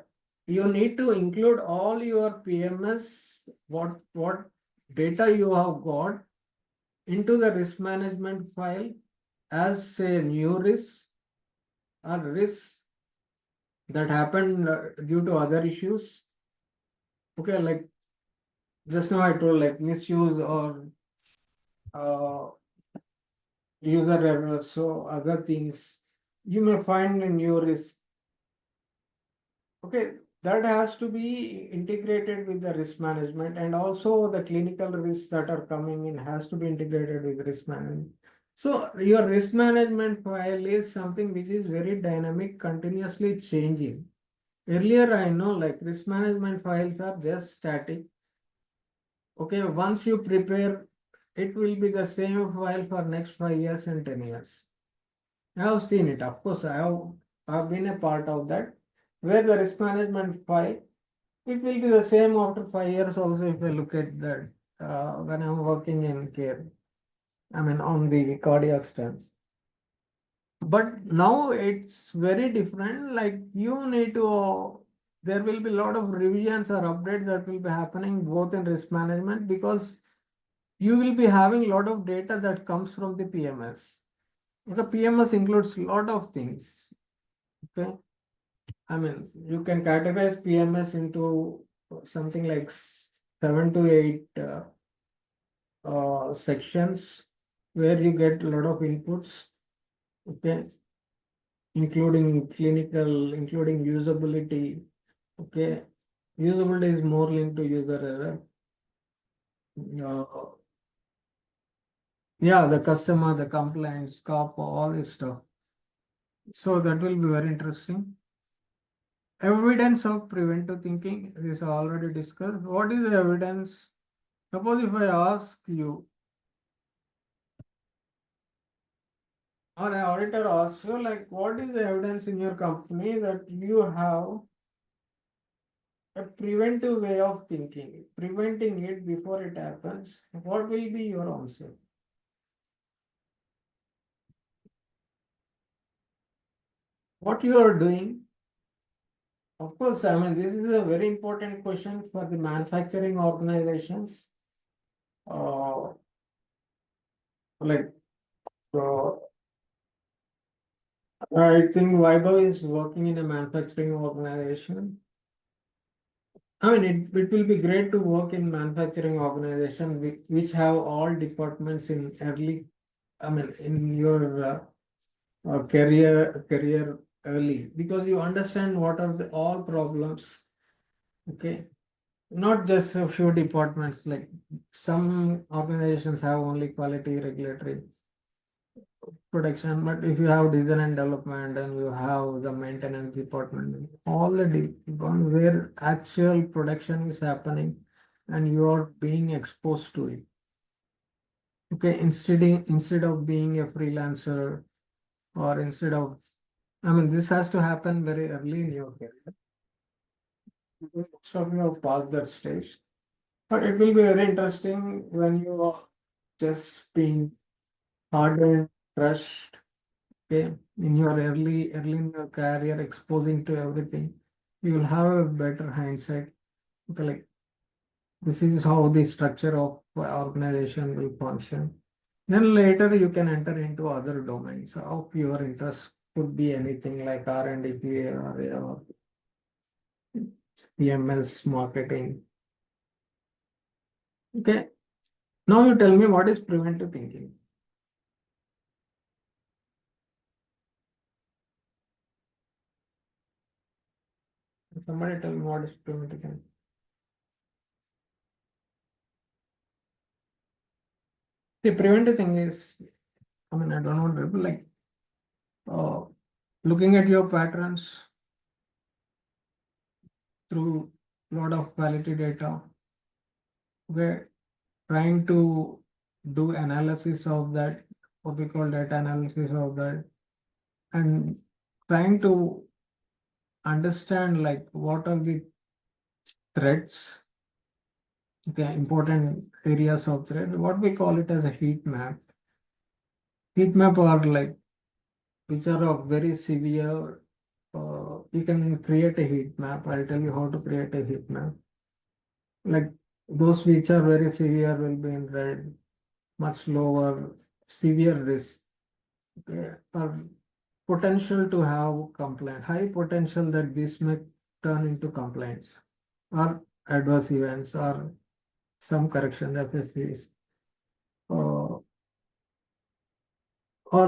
you need to include all your PMS, what data you have got into the risk management file as say new risk or risk that happened due to other issues. Okay, like just now I told like misuse or user error, so other things you may find in your risk. Okay, that has to be integrated with the risk management, and also the clinical risks that are coming in has to be integrated with risk management. So your risk management file is something which is very dynamic, continuously changing. Earlier, I know like risk management files are just static. Okay, once you prepare, it will be the same file for next 5 years and 10 years. I have seen it. Of course, I've been a part of that, where the risk management file, it will be the same after 5 years also if I look at that when I'm working in care. I mean, on the cardiac stents. But now it's very different. Like you need to, there will be a lot of revisions or updates that will be happening both in risk management, because you will be having a lot of data that comes from the PMS. The PMS includes a lot of things. Okay. I mean, you can categorize PMS into something like 7 to 8 sections where you get a lot of inputs. Okay. Including clinical, including usability. Okay. Usability is more linked to user error. Yeah, the customer, the complaints, scope, all this stuff. So that will be very interesting. Evidence of preventive thinking, this is already discussed. What is the evidence? Suppose if I ask you, or an auditor asks you, like, what is the evidence in your company that you have a preventive way of thinking, preventing it before it happens? What will be your answer? What you are doing? Of course, I mean, this is a very important question for the manufacturing organizations. Like, so I think Vaibhav is working in a manufacturing organization. I mean, it will be great to work in manufacturing organization which have all departments in early, I mean, in your career early, because you understand what are the all problems. Okay, not just a few departments. Like some organizations have only quality, regulatory, production, but if you have design and development and you have the maintenance department, all the department where actual production is happening and you are being exposed to it. Okay, instead of being a freelancer, or instead of, I mean, this has to happen very early in your career. Most of you have passed that stage. But it will be very interesting when you are just being hardened, crushed, okay, in your early in your career, exposing to everything. You will have a better hindsight. Okay, like this is how the structure of organization will function. Then later you can enter into other domains of your interest. Could be anything like R&D, QARA, or PMS, marketing. Okay. Now you tell me what is preventive thinking. Somebody tell me what is preventive thinking. The preventive thing is, I mean, I don't know, like uh, looking at your patterns through lot of quality data, okay, trying to do analysis of that, what we call data analysis of that, and trying to understand like what are the threats, okay, important areas of threat, what we call it as a heat map. Heat map are like which are of very severe. You can create a heat map. I'll tell you how to create a heat map. Like those which are very severe will be in red, much lower, severe risk. Okay, or potential to have complaint, high potential that this may turn into complaints or adverse events or some correction FSCs. Or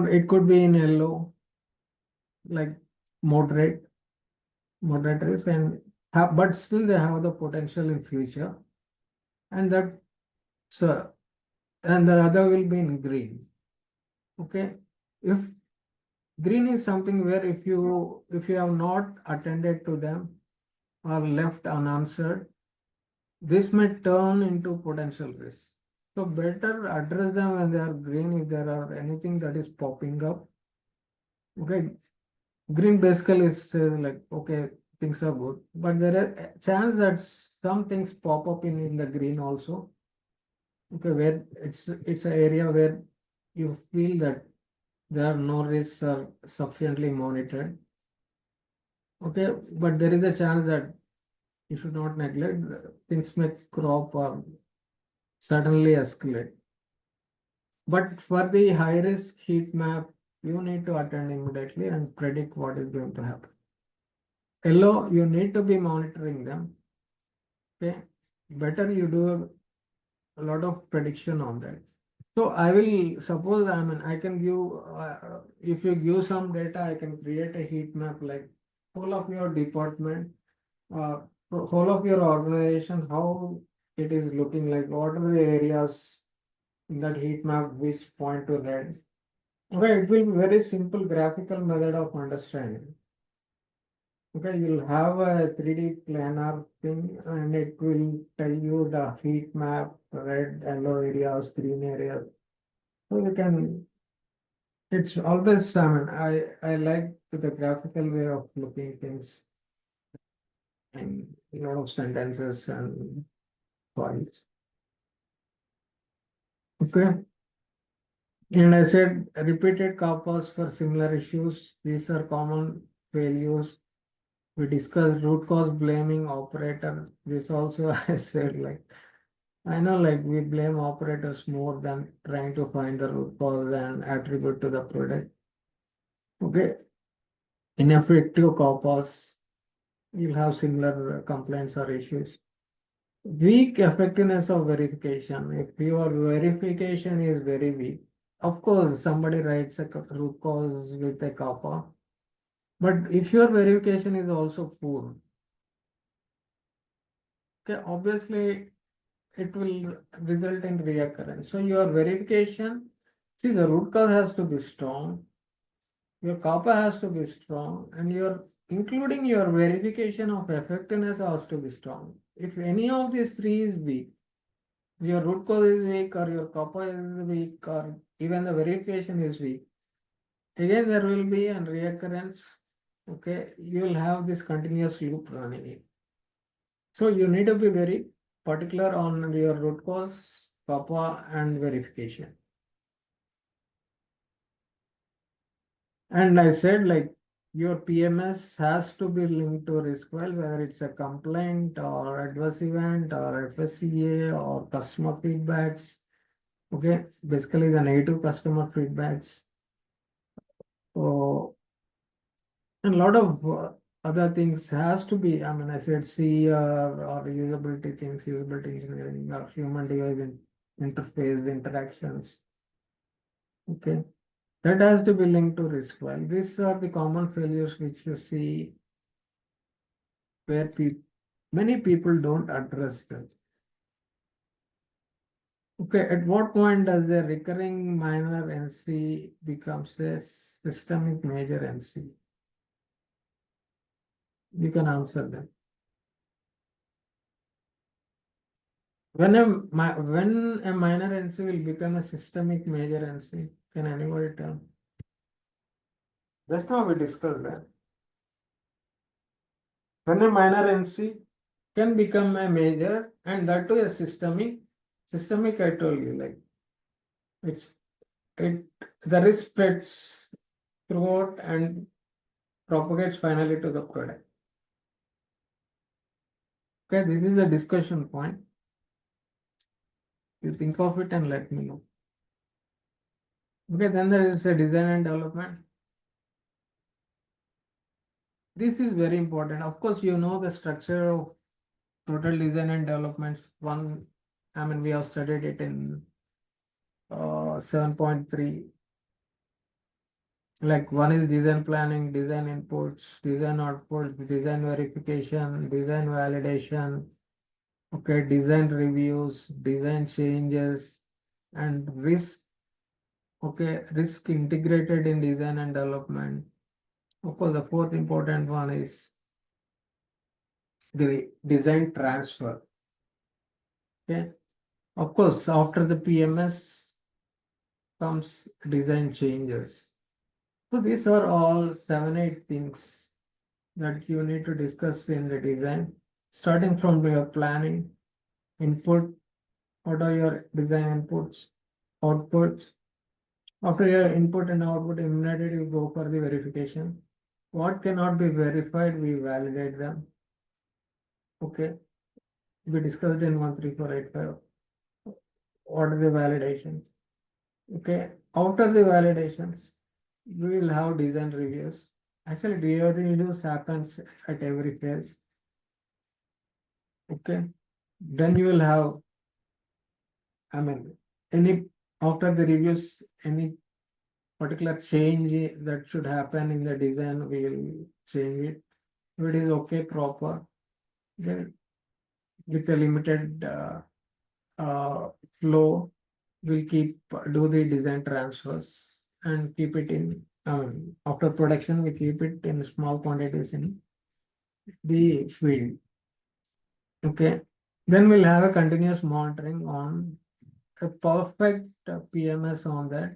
it could be in yellow, like moderate, moderate risk, and have, but still they have the potential in future. And that, so, and the other will be in green. Okay, if green is something where if you have not attended to them or left unanswered, this may turn into potential risk. So better address them when they are green if there are anything that is popping up. Okay, green basically says like, okay, things are good, but there is a chance that some things pop up in the green also. Okay, where it's an area where you feel that there are no risks are sufficiently monitored. Okay, but there is a chance that you should not neglect. Things may crop or suddenly escalate. But for the high risk heat map, you need to attend immediately and predict what is going to happen. Yellow, you need to be monitoring them. Okay, better you do a lot of prediction on that. So I will suppose, I mean, I can give, if you give some data, I can create a heat map like whole of your department, uh, whole of your organization, how it is looking like, what are the areas in that heat map which point to red. Okay, it will be very simple graphical method of understanding. Okay, you'll have a 3D planar thing and it will tell you the heat map, red, yellow areas, green areas. So you can, it's always, I mean, I like the graphical way of looking things in a lot of sentences and points. Okay. And I said repeated CAPAs for similar issues. These are common failures. We discussed root cause blaming operator. This also I said like, I know like we blame operators more than trying to find the root cause and attribute to the product. Okay. Ineffective CAPAs, you'll have similar complaints or issues. Weak effectiveness of verification. If your verification is very weak, of course, somebody writes a root cause with a kappa. But if your verification is also poor, okay, obviously it will result in reoccurrence. So your verification, see the root cause has to be strong, your kappa has to be strong, and your including your verification of effectiveness has to be strong. If any of these three is weak, your root cause is weak or your kappa is weak or even the verification is weak, again there will be a reoccurrence. Okay, you will have this continuous loop running in. So you need to be very particular on your root cause, kappa, and verification. And I said, like, your PMS has to be linked to risk file, whether it's a complaint or adverse event or FSCA or customer feedbacks. Okay, basically the negative customer feedbacks. So, and a lot of other things has to be, I mean, I said CR or usability things, usability engineering, or human device interface interactions. Okay, that has to be linked to risk file. These are the common failures which you see where many people don't address them. Okay, at what point does a recurring minor NC becomes a systemic major NC? You can answer them. When a minor NC will become a systemic major NC, can anybody tell? Just now we discussed that. When a minor NC can become a major, and that too a systemic. Systemic, I told you, like the risk spreads throughout and propagates finally to the product. Okay, this is a discussion point. You think of it and let me know. Okay, then there is a design and development. This is very important. Of course, you know the structure of total design and development. One, I mean, we have studied it in 7.3. Like one is design planning, design inputs, design outputs, design verification, design validation, okay, design reviews, design changes, and risk, okay, risk integrated in design and development. Of course, the fourth important one is the design transfer. Okay, of course, after the PMS comes design changes. So these are all 7-8 things that you need to discuss in the design, starting from your planning, input, what are your design inputs, outputs. After your input and output immediately you go for the verification. What cannot be verified, we validate them. Okay, we discussed in 13485. What are the validations? Okay, after the validations, we will have design reviews. Actually, design reviews happens at every phase. Okay, then you will have, I mean, after the reviews, any particular change that should happen in the design, we will change it. If it is okay, proper, then with a limited flow, we'll do the design transfers and keep it in, after production, we keep it in small quantities in the field. Okay, then we'll have a continuous monitoring on a perfect PMS on that.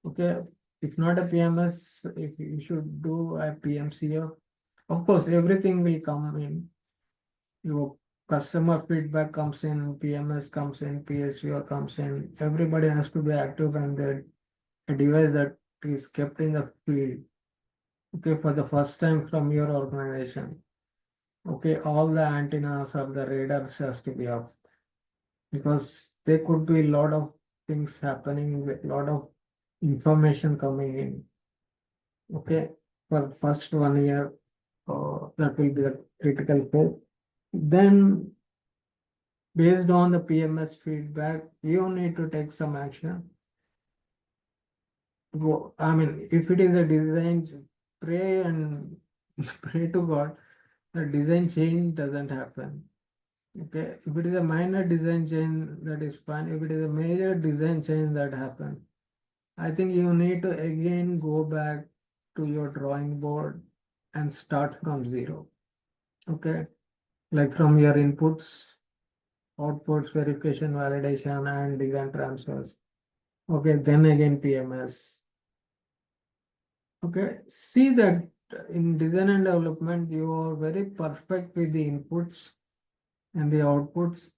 Okay, if not a PMS, if you should do a PMCO, of course, everything will come in. Your customer feedback comes in, PMS comes in, PSVR comes in. Everybody has to be active and a device that is kept in the field. Okay, for the first time from your organization. Okay, all the antennas or the radars has to be off because there could be a lot of things happening with a lot of information coming in. Okay, for first 1 year, that will be the critical phase. Then, based on the PMS feedback, you need to take some action. I mean, if it is a design, pray and pray to God, the design change doesn't happen. Okay, if it is a minor design change, that is fine. If it is a major design change that happens, I think you need to again go back to your drawing board and start from zero. Okay, like from your inputs, outputs, verification, validation, and design transfers. Okay, then again PMS. Okay, see that in design and development, you are very perfect with the inputs. and the outputs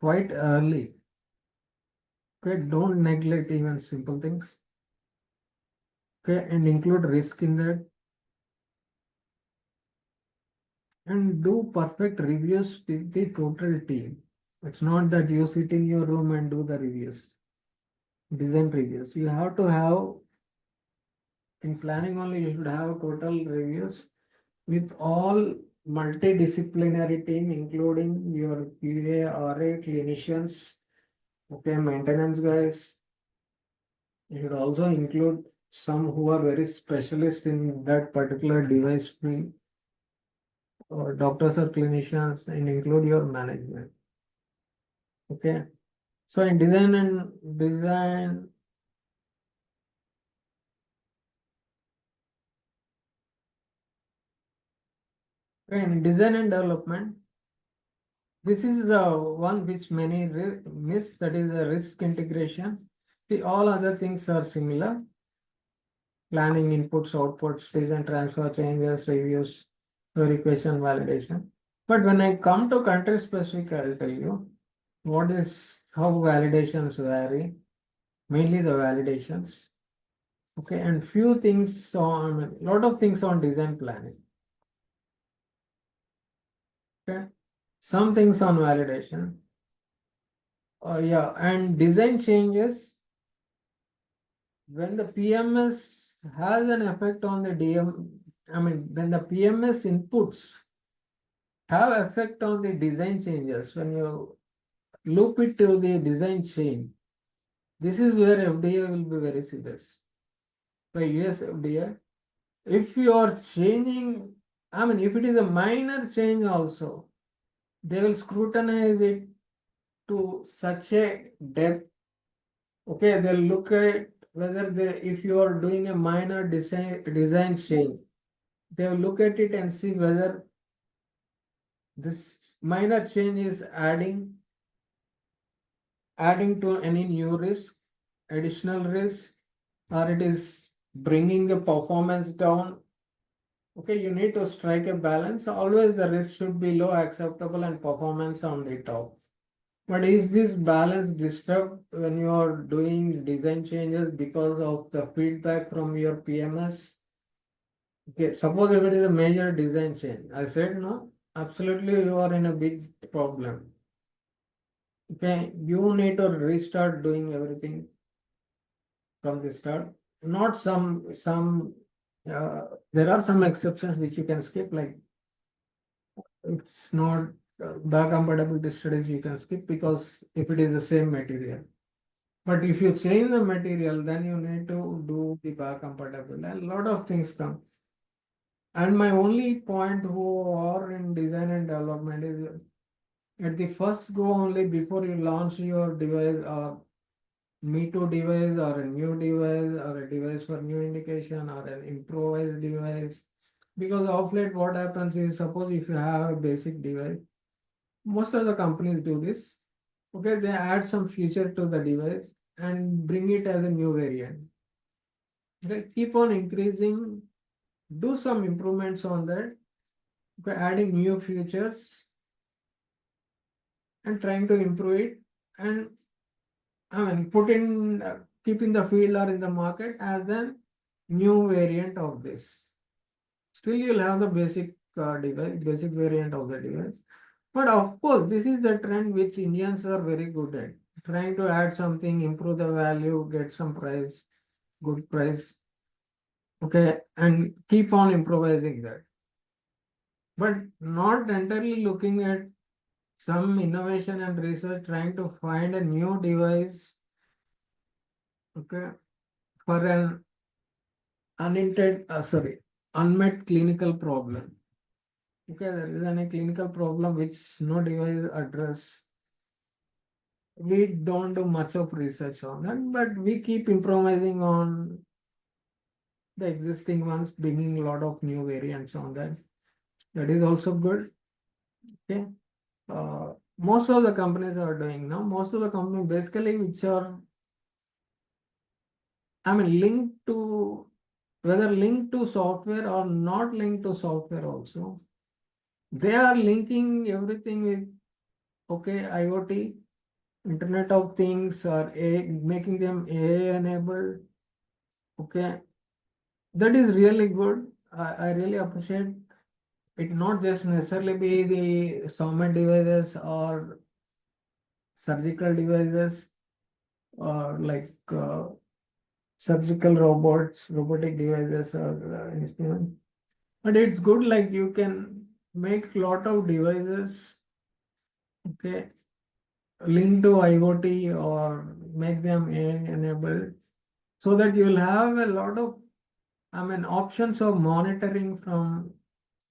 quite early. Okay, don't neglect even simple things. Okay, and include risk in that. And do perfect reviews with the total team. It's not that you sit in your room and do the reviews, design reviews. You have to have, in planning only, you should have total reviews with all multidisciplinary team, including your QA, RA, clinicians, okay, maintenance guys. You should also include some who are very specialist in that particular device field, or doctors or clinicians, and include your management. Okay. So in design, in design and development, this is the one which many miss, that is the risk integration. See, all other things are similar. Planning, inputs, outputs, design, transfer, changes, reviews, verification, validation. But when I come to country specific, I'll tell you what is how validations vary, mainly the validations. Okay, and few things on a lot of things on design planning. Okay, some things on validation. Yeah, and design changes when the PMS has an effect on the DM. I mean, when the PMS inputs have effect on the design changes, when you loop it to the design chain, this is where FDA will be very serious. By US FDA, if you are changing, I mean, if it is a minor change also, they will scrutinize it to such a depth. Okay, they'll look at whether if you are doing a minor design change, they will look at it and see whether this minor change is adding to any new risk, additional risk, or it is bringing the performance down. Okay, you need to strike a balance. Always the risk should be low, acceptable, and performance on the top. But is this balance disturbed when you are doing design changes because of the feedback from your PMS? Okay, suppose if it is a major design change, I said no, absolutely you are in a big problem. Okay, you need to restart doing everything from the start. Not there are some exceptions which you can skip, like it's not back compatibility studies you can skip because if it is the same material. But if you change the material, then you need to do the back compatibility, and a lot of things come. And my only point who are in design and development is at the first go only before you launch your device or me too device or a new device or a device for new indication or an improvised device. Because of late what happens is, suppose if you have a basic device, most of the companies do this. Okay, they add some feature to the device and bring it as a new variant. They keep on increasing, do some improvements on that, okay, adding new features and trying to improve it, and I mean put in keep in the field or in the market as a new variant of this. Still you'll have the basic device, basic variant of the device. But of course, this is the trend which Indians are very good at. Trying to add something, improve the value, get some price, good price. Okay, and keep on improvising that. But not entirely looking at some innovation and research, trying to find a new device, okay, for an unmet clinical problem. Okay, there is any clinical problem which no device address. We don't do much of research on that, but we keep improvising on the existing ones, bringing a lot of new variants on that. That is also good. Okay. Most of the companies are doing now. Most of the companies basically which are, I mean, linked to whether linked to software or not linked to software also. They are linking everything with okay, IoT, Internet of Things, or making them AI enabled. Okay, that is really good. I really appreciate it. Not just necessarily be the software devices or surgical devices or like surgical robots, robotic devices or instruments. But it's good, like you can make lot of devices, okay, linked to IoT or make them AI enabled, so that you'll have a lot of, I mean, options of monitoring from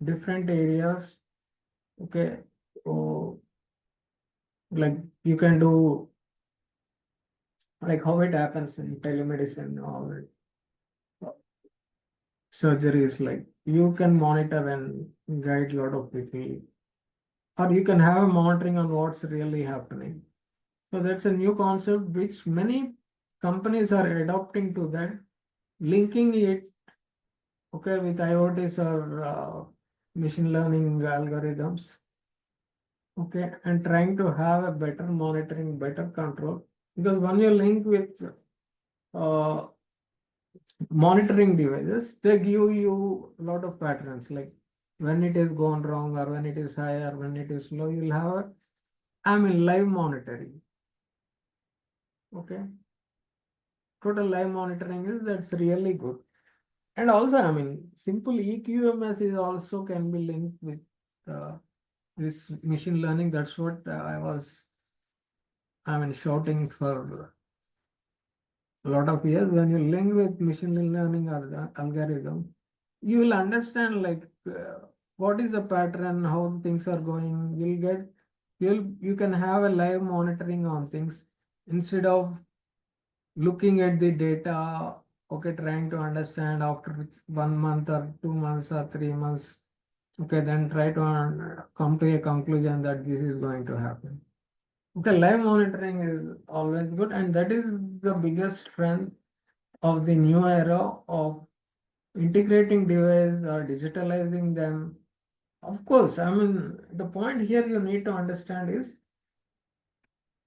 different areas. Okay, so like you can do like how it happens in telemedicine or surgeries, like you can monitor and guide a lot of people, or you can have a monitoring on what's really happening. So that's a new concept which many companies are adopting to that, linking it, okay, with IoTs or machine learning algorithms, okay, and trying to have a better monitoring, better control. Because when you link with uh, monitoring devices, they give you a lot of patterns, like when it is gone wrong or when it is high or when it is low, you'll have a, I mean, live monitoring. Okay. Total live monitoring is, that's really good. And also, I mean, simple EQMS is also can be linked with this machine learning. That's what I mean, shouting for a lot of years. When you link with machine learning or the algorithm, you will understand like what is the pattern, how things are going. You can have a live monitoring on things instead of looking at the data, okay, trying to understand after 1 month or 2 months or 3 months, okay, then try to come to a conclusion that this is going to happen. Okay, live monitoring is always good, and that is the biggest strength of the new era of integrating device or digitalizing them. Of course, I mean, the point here you need to understand is,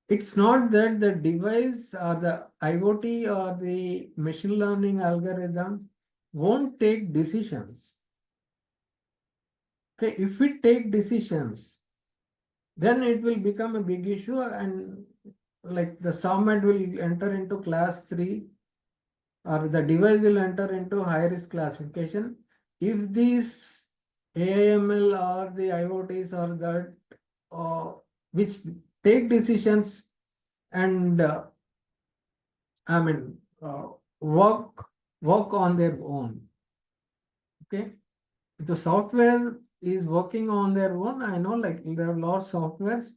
it's not that the device or the IoT or the machine learning algorithm won't take decisions. Okay, if we take decisions, then it will become a big issue, and like the summit will enter into class 3, or the device will enter into high risk classification if these AIML or the IoTs or that which take decisions and I mean, work on their own. Okay, the software is working on their own. I know, like there are lots of softwares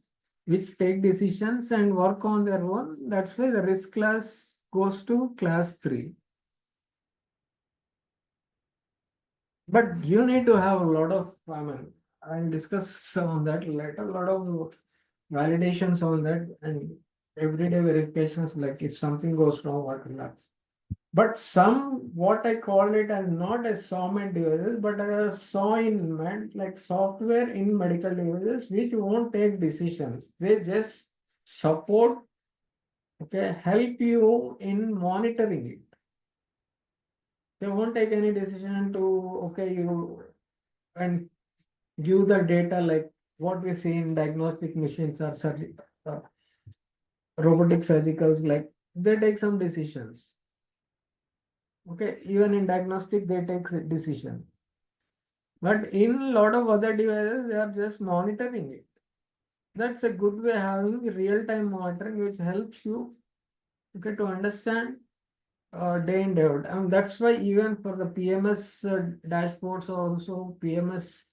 which take decisions and work on their own. That's why the risk class goes to class 3. But you need to have a lot of, I mean, I'll discuss on that later. A lot of validations on that and everyday verifications. Like if something goes wrong, what will happen? But some, what I call it as not as sawman devices, but as a saw in meant like software in medical devices, which won't take decisions. They just support, okay, help you in monitoring it. They won't take any decision to, okay, you and give the data like what we see in diagnostic machines or robotic surgicals, like they take some decisions. Okay, even in diagnostic, they take decision. But in a lot of other devices, they are just monitoring it. That's a good way having real-time monitoring, which helps you, okay, to understand day in day out. And that's why even for the PMS dashboards also, PMS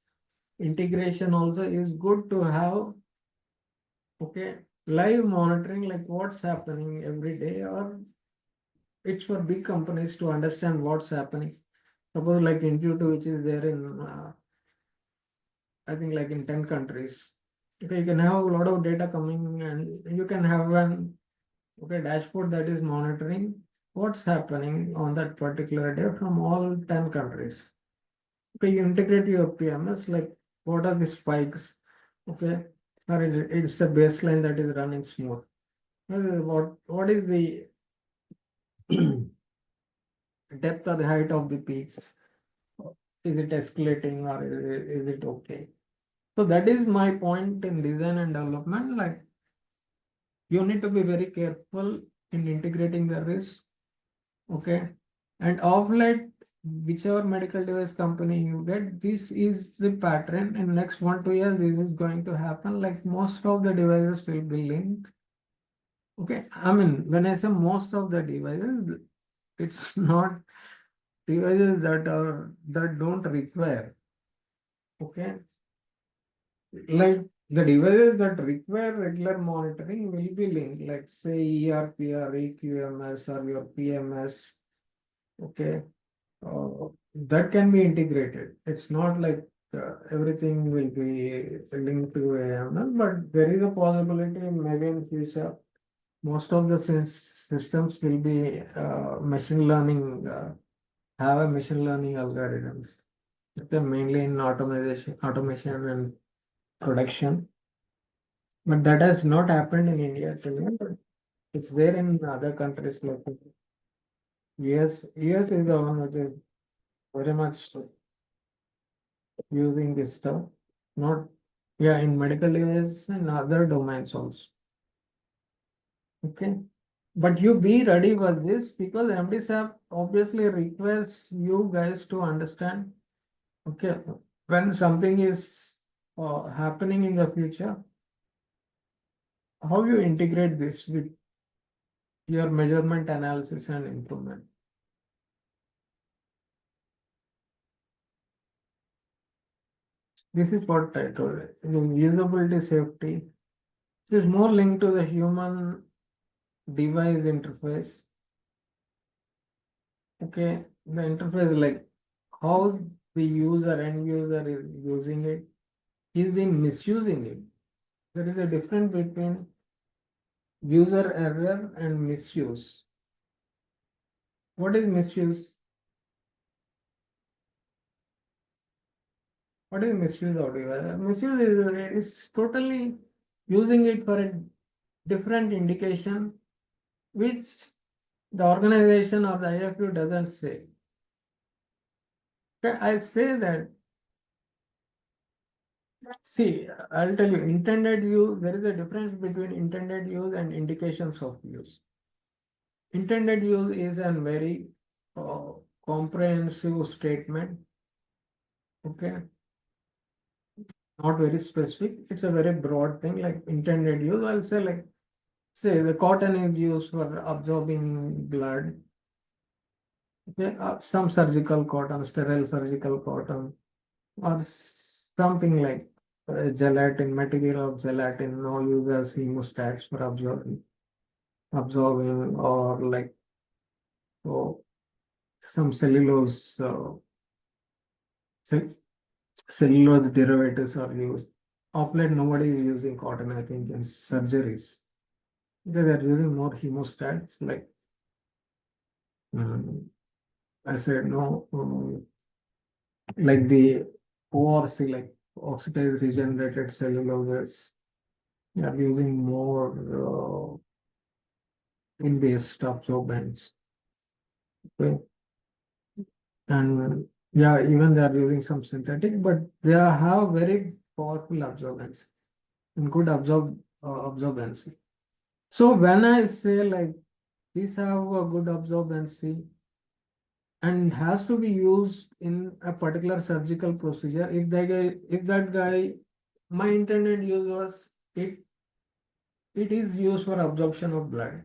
integration also is good to have, okay, live monitoring, like what's happening every day, or it's for big companies to understand what's happening. Suppose like Intuitive, which is there in I think like in 10 countries. Okay, you can have a lot of data coming and you can have an, okay, dashboard that is monitoring what's happening on that particular day from all 10 countries. Okay, you integrate your PMS, like what are the spikes? Okay, or it's a baseline that is running smooth. What is the depth or the height of the peaks? Is it escalating or is it okay? So that is my point in design and development. Like, you need to be very careful in integrating the risk. Okay. And of late, whichever medical device company you get, this is the pattern. In next 1-2 years, this is going to happen. Like, most of the devices will be linked. Okay. I mean, when I say most of the devices, it's not devices that don't require. Okay. Like, the devices that require regular monitoring will be linked, like say ERP or EQMS or your PMS. Okay. That can be integrated. It's not like everything will be linked to AML, but there is a possibility maybe in future most of the systems will be machine learning, have a machine learning algorithms. Okay, mainly in automation and production. But that has not happened in India till now, but it's there in other countries like US is the one which is very much using this stuff. Not, yeah, in medical devices and other domains also. Okay. But you be ready for this because MDSAP obviously requires you guys to understand, okay, when something is happening in the future, how you integrate this with your measurement analysis and improvement. This is what I told you. Usability safety is more linked to the human device interface. Okay, the interface, like how the end user is using it, is he misusing it? There is a difference between user error and misuse. What is misuse? What is misuse of device? Misuse is totally using it for a different indication, which the organization or the IFU doesn't say. Okay, I say that, see, I'll tell you, intended use, there is a difference between intended use and indications of use. Intended use is a very uh, comprehensive statement. Okay, not very specific. It's a very broad thing, like intended use. I'll say, like, say the cotton is used for absorbing blood. Okay, some surgical cotton, sterile surgical cotton, or something like gelatin, material of gelatin, no use as hemostats for absorbing, or like, oh, some cellulose, cellulose derivatives are used. Of late, nobody is using cotton, I think, in surgeries. Because they're using more hemostats, like, I said, no, like the ORC, like oxidized regenerated cellulose, they are using more in-based absorbents. Okay. And yeah, even they are using some synthetic, but they have very powerful absorbance and good absorbency. So when I say, like, these have a good absorbency and has to be used in a particular surgical procedure, if that guy, my intended use was it is used for absorption of blood,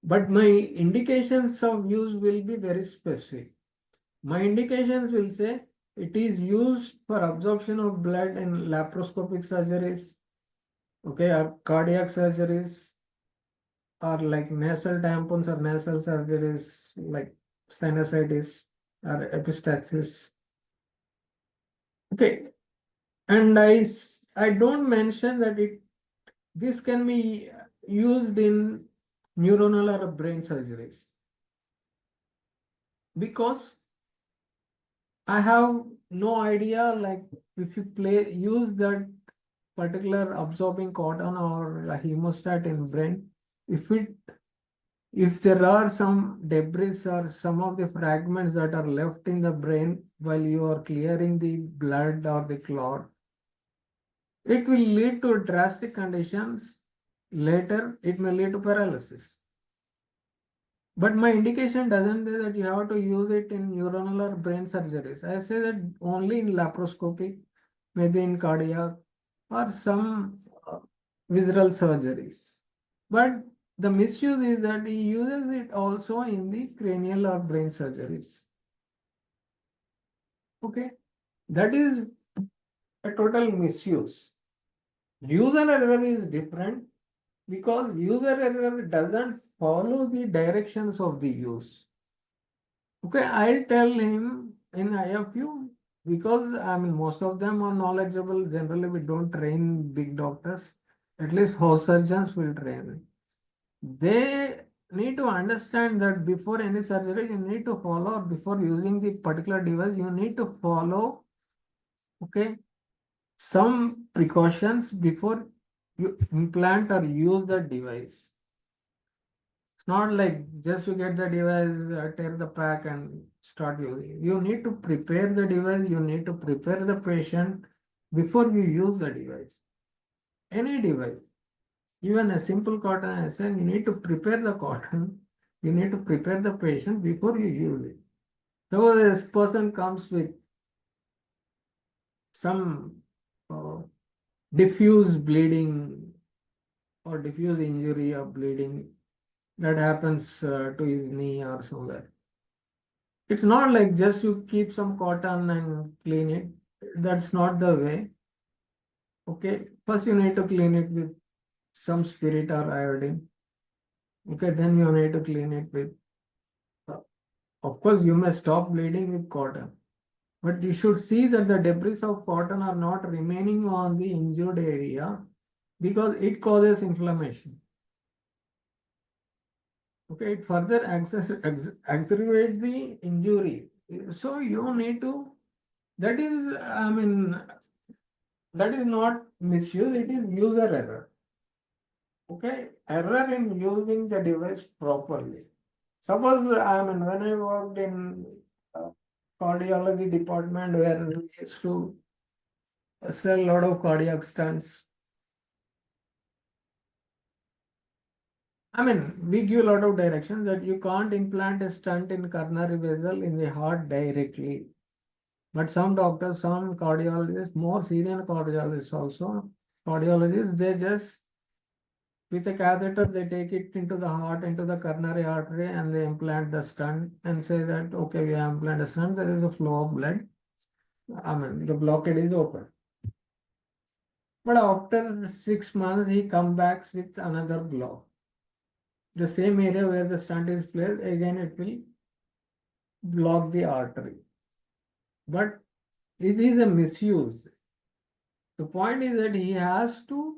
but my indications of use will be very specific. My indications will say it is used for absorption of blood in laparoscopic surgeries, okay, or cardiac surgeries, or like nasal tampons or nasal surgeries, like sinusitis or epistaxis. Okay, and I don't mention that this can be used in neuronal or brain surgeries, because I have no idea, like, if you use that particular absorbing cotton or a hemostat in brain, if there are some debris or some of the fragments that are left in the brain while you are clearing the blood or the clot, it will lead to drastic conditions. Later, it may lead to paralysis. But my indication doesn't say that you have to use it in neuronal or brain surgeries. I say that only in laparoscopic, maybe in cardiac, or some visceral surgeries. But the misuse is that he uses it also in the cranial or brain surgeries. Okay, that is a total misuse. User error is different because user error doesn't follow the directions of the use. Okay, I'll tell him in IFU because I mean most of them are knowledgeable. Generally, we don't train big doctors. At least house surgeons will train. They need to understand that before any surgery, you need to follow, or before using the particular device, you need to follow, okay, some precautions before you implant or use the device. It's not like just you get the device, tear the pack and start using. You need to prepare the device, you need to prepare the patient before you use the device. Any device, even a simple cotton, I said, you need to prepare the cotton, you need to prepare the patient before you use it. So this person comes with some diffuse bleeding or diffuse injury or bleeding that happens to his knee or somewhere. It's not like just you keep some cotton and clean it. That's not the way. Okay, first you need to clean it with some spirit or iodine. Okay, then you need to clean it with, of course, you may stop bleeding with cotton, but you should see that the debris of cotton are not remaining on the injured area because it causes inflammation. Okay, it further exacerbate the injury. So you need to, that is, I mean, that is not misuse, it is user error. Okay, error in using the device properly. Suppose, I mean, when I worked in cardiology department where we used to sell a lot of cardiac stents. I mean, we give a lot of directions that you can't implant a stent in coronary vessel in the heart directly. But some doctors, some cardiologists, more senior cardiologists also, cardiologists, they just, with a catheter, they take it into the heart, into the coronary artery, and they implant the stent and say that, okay, we have implanted a stent, there is a flow of blood. I mean, the blockade is open. But after 6 months, he comes back with another block. The same area where the stent is placed, again it will block the artery. But it is a misuse. The point is that he has to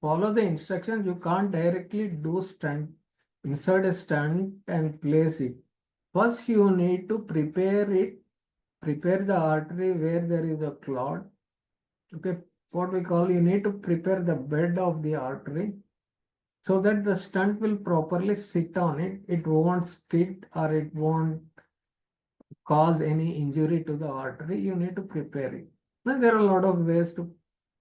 follow the instructions. You can't directly do stent, insert a stent and place it. First, you need to prepare it, prepare the artery where there is a clot. Okay, what we call, you need to prepare the bed of the artery so that the stent will properly sit on it. It won't stick or it won't cause any injury to the artery. You need to prepare it. Now, there are a lot of ways to.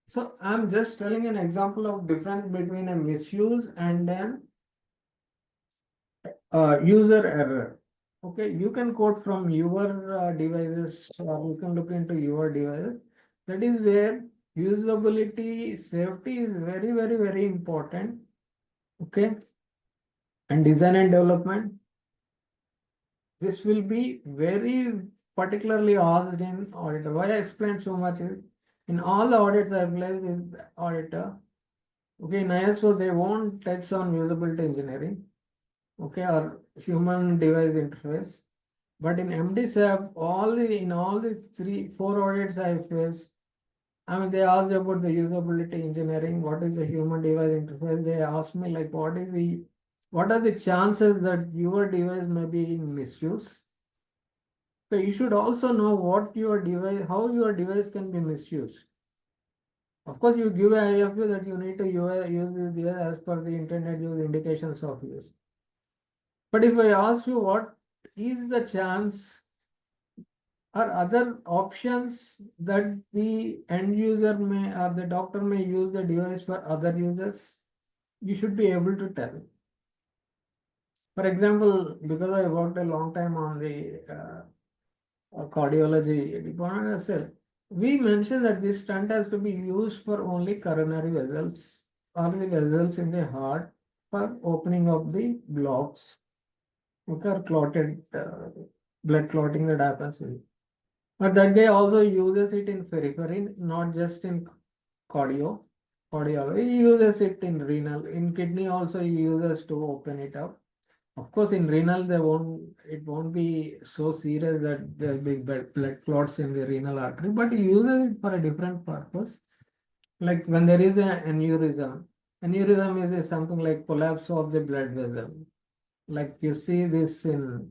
So I'm just telling an example of difference between a misuse and an user error. Okay, you can quote from your devices or you can look into your devices. That is where usability, safety is very, very, very important. Okay, and design and development. This will be very particularly asked in auditor. Why I explained so much is in all the audits I placed with auditor. Okay, in ISO they won't touch on usability engineering. Okay, or human device interface. But in MDSAP, in all the 3-4 audits I faced, I mean, they asked about the usability engineering, what is the human device interface? They asked me like, what are the chances that your device may be in misuse? So you should also know what your device, how your device can be misused. Of course, you give a IFU that you need to use this device as per the intended use indications of use. But if I ask you what is the chance or other options that the end user may or the doctor may use the device for other users, you should be able to tell. For example, because I worked a long time on the cardiology department itself, we mentioned that this stent has to be used for only coronary vessels or the vessels in the heart for opening of the blocks, okay, or clotted blood clotting that happens in. But that day also uses it in periphery, not just in cardiology. He uses it in renal, in kidney also he uses to open it up. Of course, in renal, it won't be so serious that there'll be blood clots in the renal artery, but you use it for a different purpose. Like when there is an aneurysm is something like collapse of the blood vessel. Like you see this in,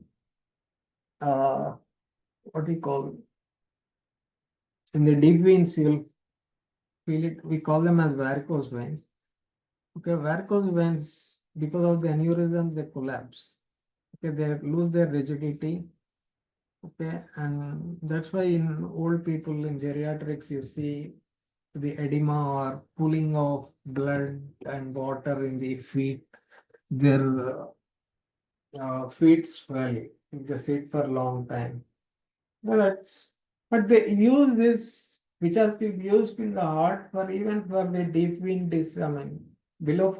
what we call, in the deep veins, you'll feel it, we call them as varicose veins. Okay, varicose veins, because of the aneurysm, they collapse. Okay, they lose their rigidity. Okay, and that's why in old people in geriatrics, you see the edema or pooling of blood and water in the feet. Their feet swell if they sit for a long time. No, but they use this, which has been used in the heart for even for the deep vein I mean, below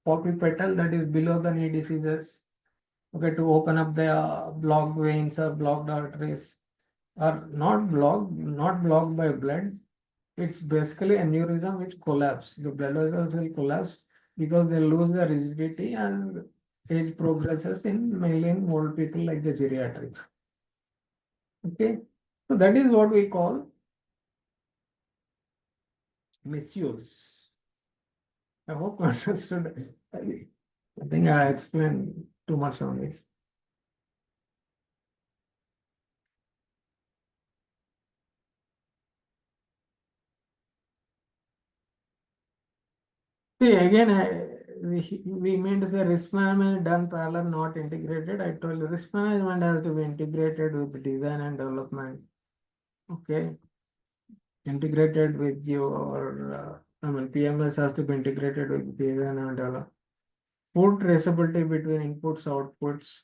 popliteal, that is below the knee diseases. Okay, to open up the blocked veins or blocked arteries, are not blocked by blood. It's basically aneurysm which collapse. The blood vessels will collapse because they lose the rigidity and age progresses in mainly in old people like the geriatrics. Okay, so that is what we call misuse. I hope you understood. I think I explained too much on this. See, again, we mean to say risk management done parallel, not integrated. I told you risk management has to be integrated with design and development. Okay, integrated with your, I mean, PMS has to be integrated with design and development. Food traceability between inputs, outputs.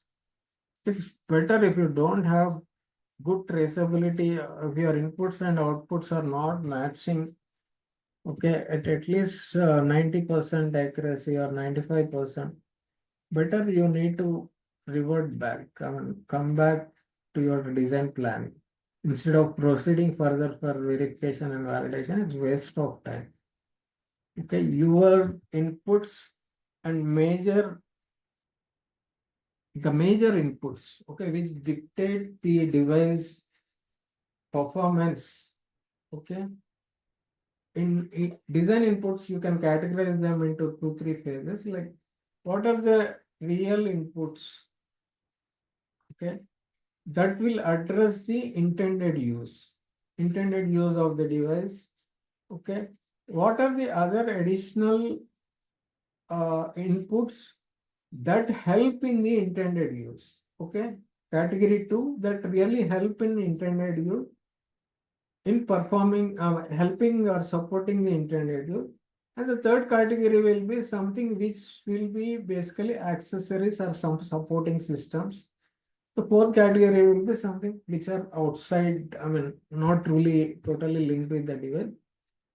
It's better if you don't have good traceability, if your inputs and outputs are not matching. Okay, at least 90% accuracy or 95%. Better you need to revert back, I mean, come back to your design plan. Instead of proceeding further for verification and validation, it's waste of time. Okay, your inputs and the major inputs, okay, which dictate the device performance. Okay, in design inputs, you can categorize them into 2-3 phases. Like, what are the real inputs? Okay, that will address the intended use of the device. Okay, what are the other additional inputs that help in the intended use? Okay, category 2, that really help in intended use in performing, helping or supporting the intended use. And the third category will be something which will be basically accessories or some supporting systems. The fourth category will be something which are outside, I mean, not really totally linked with the device,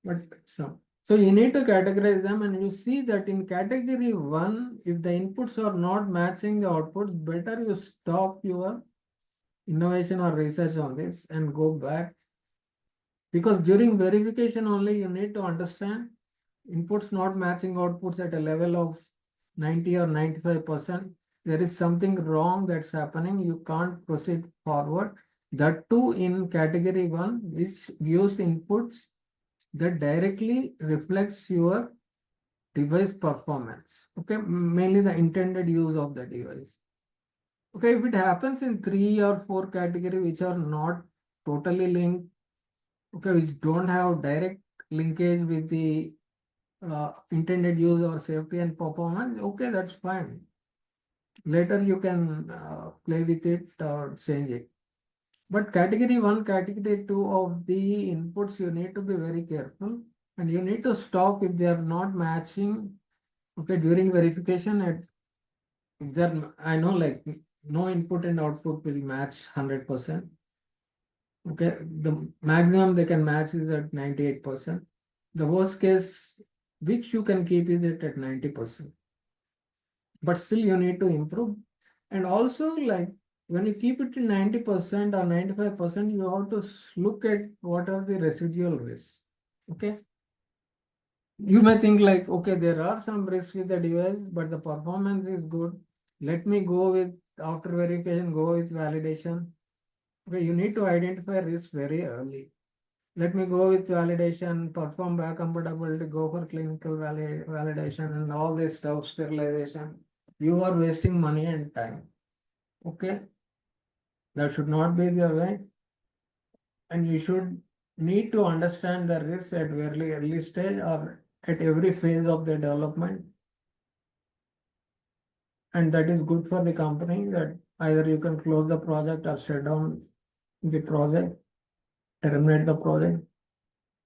but some. So you need to categorize them, and you see that in category 1, if the inputs are not matching the outputs, better you stop your innovation or research on this and go back. Because during verification only you need to understand inputs not matching outputs at a level of 90 or 95%. There is something wrong that's happening. You can't proceed forward. That too in category 1, which gives inputs that directly reflects your device performance. Okay, mainly the intended use of the device. Okay, if it happens in 3 or 4 category which are not totally linked, okay, which don't have direct linkage with the intended use or safety and performance, okay, that's fine. Later you can play with it or change it. But category 1, category 2 of the inputs, you need to be very careful and you need to stop if they are not matching. Okay, during verification, if they're, I know like no input and output will match 100%. Okay, the maximum they can match is at 98%. The worst case, which you can keep is at 90%. But still you need to improve. And also like when you keep it to 90% or 95%, you have to look at what are the residual risks. Okay. You may think like, okay, there are some risks with the device, but the performance is good. Let me go with after verification, go with validation. Okay, you need to identify risk very early. Let me go with validation, perform back compatibility, go for clinical validation and all this stuff, sterilization. You are wasting money and time. Okay, that should not be the way. And you should need to understand the risks at very early stage or at every phase of the development. And that is good for the company that either you can close the project or shut down the project, terminate the project,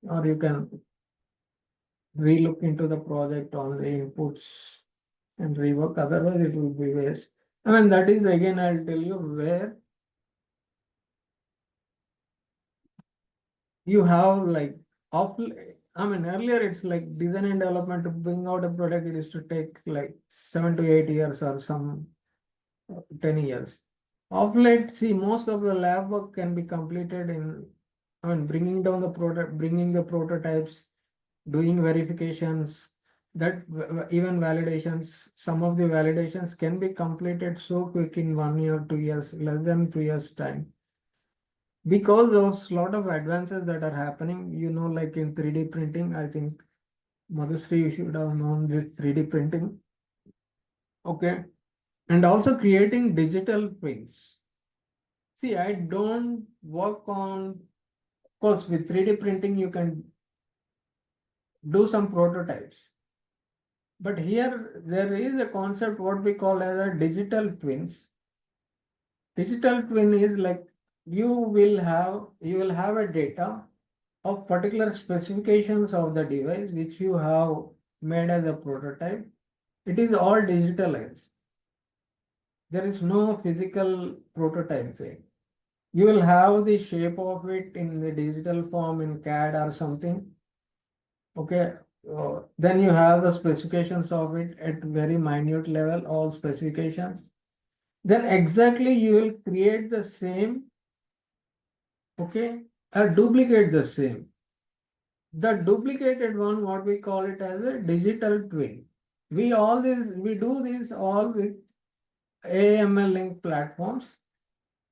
or you can relook into the project on the inputs and rework. Otherwise, it will be waste. I mean, that is again, I'll tell you where you have like I mean, earlier it's like design and development to bring out a product, it is to take like 7 to 8 years or some 10 years. Of late, see, most of the lab work can be completed in, I mean, bringing down the product, bringing the prototypes, doing verifications, that even validations, some of the validations can be completed so quick in 1 year, 2 years, less than 2 years time. Because of lot of advances that are happening, you know, like in 3D printing, I think Madhusri, you should have known this 3D printing. Okay. And also creating digital twins. See, I don't work on, of course, with 3D printing, you can do some prototypes. But here there is a concept what we call as a digital twins. Digital twin is like you will have a data of particular specifications of the device which you have made as a prototype. It is all digitalized. There is no physical prototype thing. You will have the shape of it in the digital form in CAD or something. Okay. Then you have the specifications of it at very minute level, all specifications. Then exactly you will create the same, okay, or duplicate the same. The duplicated one, what we call it as a digital twin. We do this all with AML link platforms.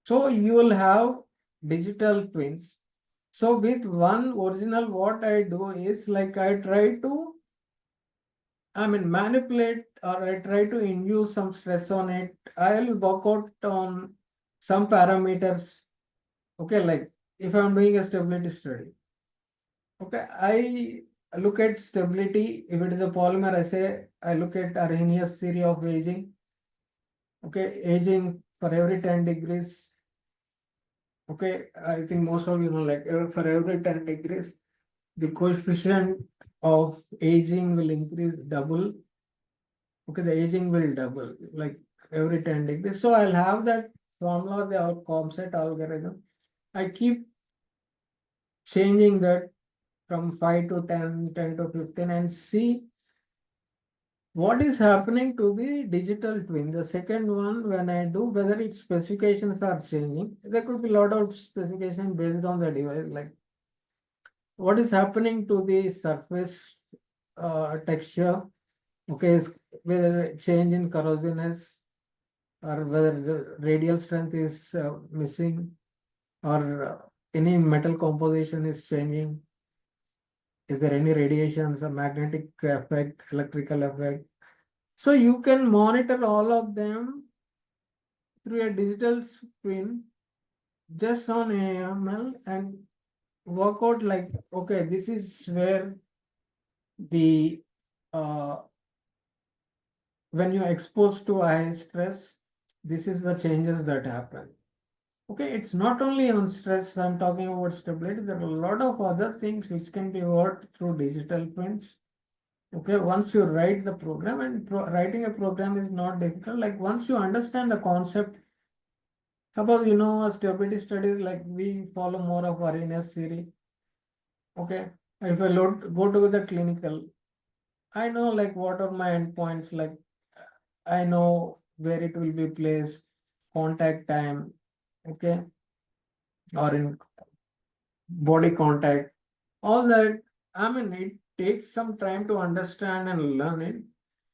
So you will have digital twins. So with one original, what I do is like I try to, I mean, manipulate or I try to induce some stress on it. I'll work out on some parameters. Okay, like if I'm doing a stability study. Okay, I look at stability. If it is a polymer, I say I look at Arrhenius theory of aging. Okay, aging for every 10 degrees. Okay, I think most of you know, like for every 10 degrees, the coefficient of aging will increase double. Okay, the aging will double like every 10 degrees. So I'll have that formula, the COMSET algorithm. I keep changing that from 5 to 10, 10 to 15 and see what is happening to the digital twin. The second one, when I do, whether its specifications are changing, there could be a lot of specification based on the device, like what is happening to the surface texture, okay, whether change in corrosiveness or whether the radial strength is missing or any metal composition is changing. Is there any radiations or magnetic effect, electrical effect? So you can monitor all of them through a digital twin just on AML and work out like, okay, this is where the when you're exposed to high stress, this is the changes that happen. Okay, it's not only on stress, I'm talking about stability. There are a lot of other things which can be worked through digital twins. Okay, once you write the program, and writing a program is not difficult. Like once you understand the concept, suppose you know stability studies, like we follow more of Arrhenius theory. Okay, if I go to the clinical, I know like what are my endpoints, like I know where it will be placed, contact time, okay, or in body contact, all that. I mean, it takes some time to understand and learn it.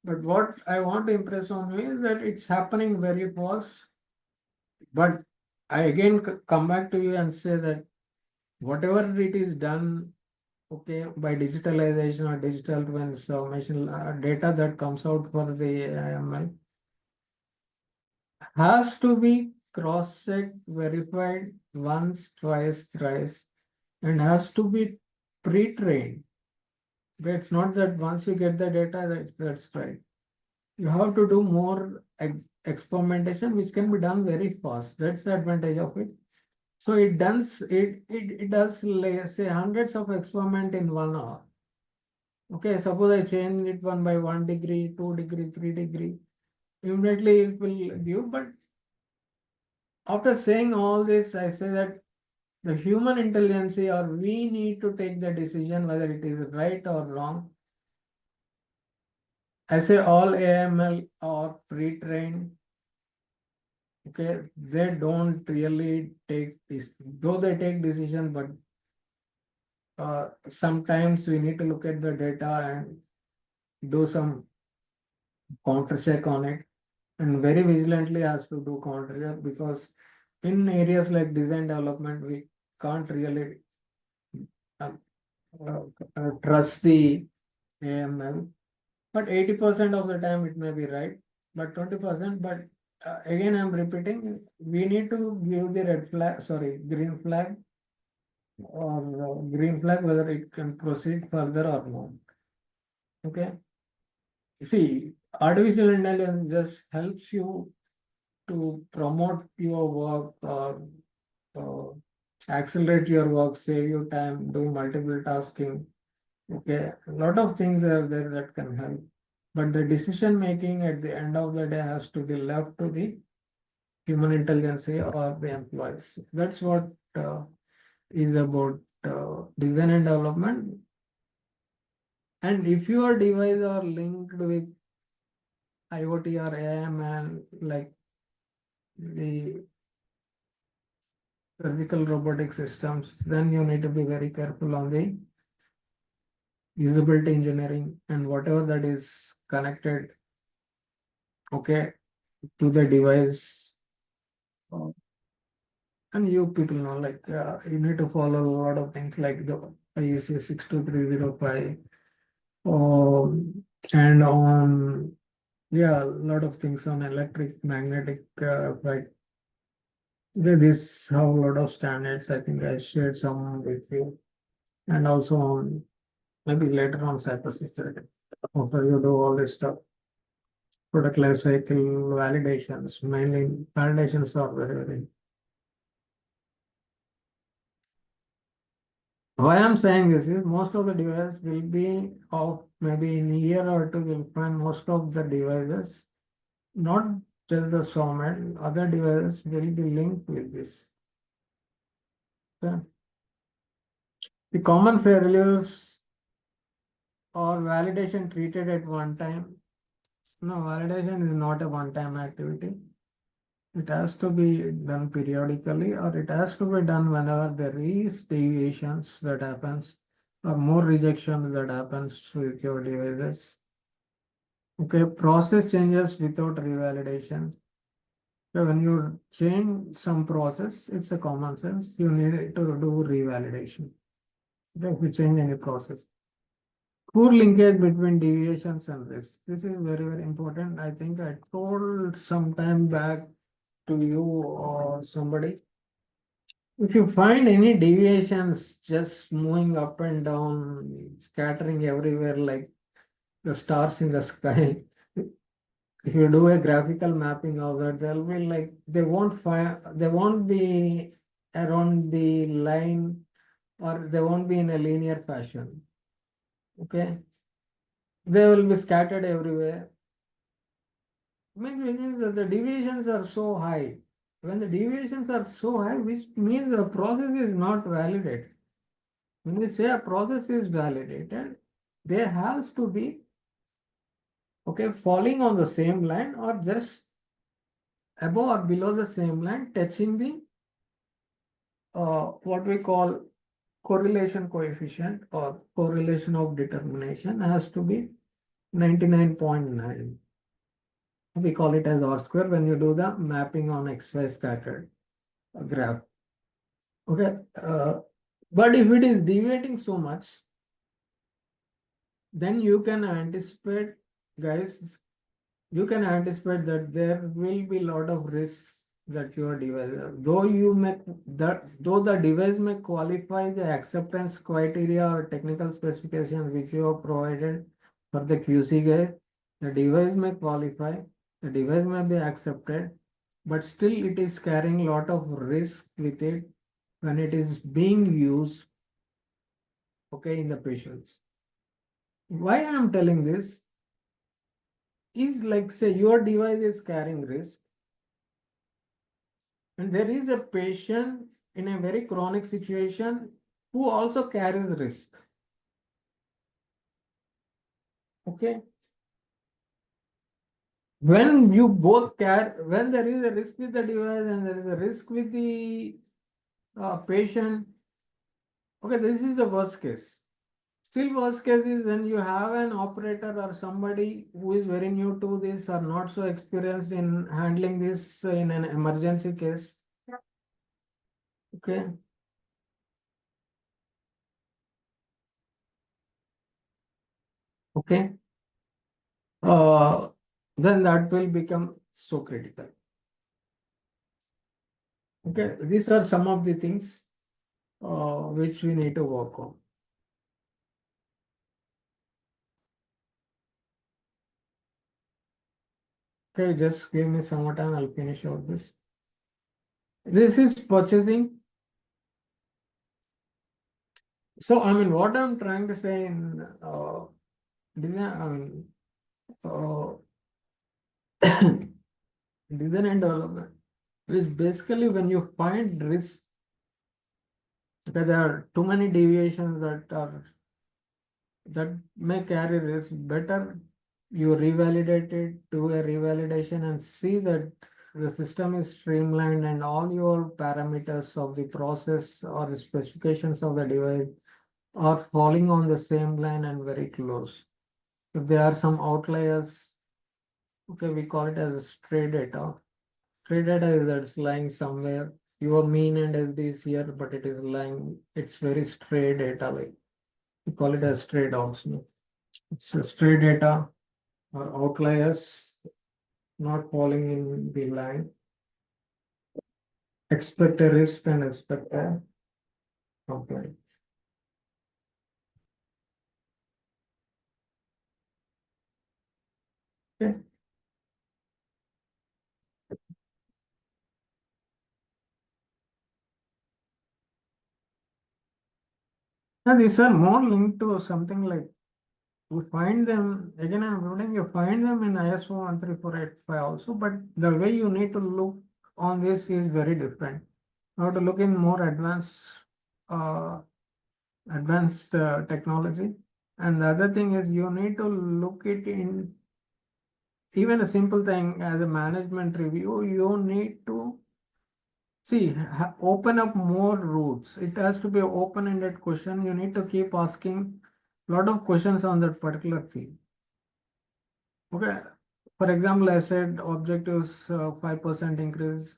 But what I want to impress on you is that it's happening very fast. But I again come back to you and say that whatever it is done, okay, by digitalization or digital twins or machine data that comes out for the AML has to be cross-checked, verified once, twice, thrice, and has to be pre-trained. But it's not that once you get the data, that's right. You have to do more experimentation, which can be done very fast. That's the advantage of it. So it does like, say hundreds of experiment in 1 hour. Okay, suppose I change it 1 by 1 degree, 2 degree, 3 degree. Immediately it will give, but after saying all this, I say that the human intelligence or we need to take the decision whether it is right or wrong. I say all AML are pre-trained. Okay, they don't really take this, though they take decision, but sometimes we need to look at the data and do some counter check on it, and very vigilantly has to do counter check, because in areas like design development, we can't really uh, trust the AML. But 80% of the time it may be right, but 20%. But again, I'm repeating, we need to give the red flag, sorry, green flag, or green flag whether it can proceed further or not. Okay. See, artificial intelligence just helps you to promote your work or accelerate your work, save you time, do multiple tasking. Okay, a lot of things are there that can help. But the decision making at the end of the day has to be left to the human intelligence or the employees. That's what is about design and development. And if your device are linked with IoT or AM and like the surgical robotic systems, then you need to be very careful on the usability engineering and whatever that is connected, okay, to the device. And you people know, like you need to follow a lot of things like the IEC 62305, and on, yeah, a lot of things on electric magnetic effect. This have a lot of standards. I think I shared some with you, and also on maybe later on cybersecurity. After you do all this stuff, product life cycle validations, mainly validations are very. Why I'm saying this is most of the devices will be of maybe in a year or two, you'll find most of the devices, not just the SOMET, other devices will be linked with this. Okay. The common failures or validation treated at one time. No, validation is not a one-time activity. It has to be done periodically, or it has to be done whenever there is deviations that happens or more rejection that happens with your devices. Okay, process changes without revalidation. So when you change some process, it's a common sense. You need to do revalidation. Okay, if you change any process. Poor linkage between deviations and risk. This is very, very important. I think I told some time back to you or somebody If you find any deviations just moving up and down, scattering everywhere like the stars in the sky, if you do a graphical mapping of that, they'll be like they won't be around the line, or they won't be in a linear fashion. Okay, they will be scattered everywhere. Means that the deviations are so high. When the deviations are so high, which means the process is not validated. When we say a process is validated, there has to be, okay, falling on the same line or just above or below the same line, touching the what we call correlation coefficient or correlation of determination has to be 99.9. We call it as R square when you do the mapping on XY scattered graph. Okay, but if it is deviating so much, then you can anticipate, guys, you can anticipate that there will be a lot of risks that your device, though the device may qualify the acceptance criteria or technical specifications which you have provided for the QC guide, the device may qualify, the device may be accepted, but still it is carrying a lot of risk with it when it is being used, okay, in the patients. Why I am telling this is, like, say your device is carrying risk, and there is a patient in a very chronic situation who also carries risk. Okay. When you both when there is a risk with the device and there is a risk with the patient, okay, this is the worst case. Still, worst case is when you have an operator or somebody who is very new to this or not so experienced in handling this in an emergency case. Okay. Okay. Then that will become so critical. Okay, these are some of the things which we need to work on. Okay, just give me some more time, I'll finish out this. This is purchasing. So, I mean, what I'm trying to say in design, I mean, design and development is basically when you find risk, that there are too many deviations that may carry risk, better you revalidate it, do a revalidation and see that the system is streamlined and all your parameters of the process or the specifications of the device are falling on the same line and very close. If there are some outliers, okay, we call it as a stray data. Stray data is that's lying somewhere. Your mean and SD is here, but it is lying, it's very stray data, like we call it as stray dogs. No? It's a stray data or outliers not falling in the line. Expect a risk and expect a complaint. Okay. Now these are more linked to something like you find them again. I'm reading you find them in ISO 13485 also, but the way you need to look on this is very different. You have to look in more uh, advanced technology, and the other thing is you need to look it in even a simple thing as a management review. You need to see, open up more routes. It has to be an open-ended question. You need to keep asking a lot of questions on that particular theme. Okay. For example, I said objectives 5% increase.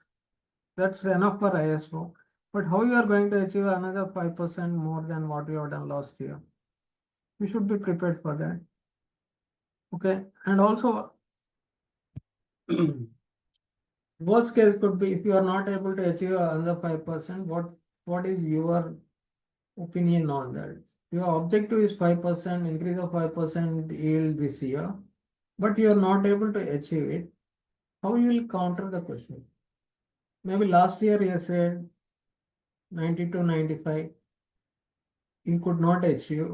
That's enough for ISO. But how you are going to achieve another 5% more than what you have done last year? You should be prepared for that. Okay. And also, worst case could be if you are not able to achieve another 5%, what what is your opinion on that? Your objective is 5%, increase of 5% yield this year, but you are not able to achieve it. How you will counter the question? Maybe last year you said 90 to 95, you could not achieve.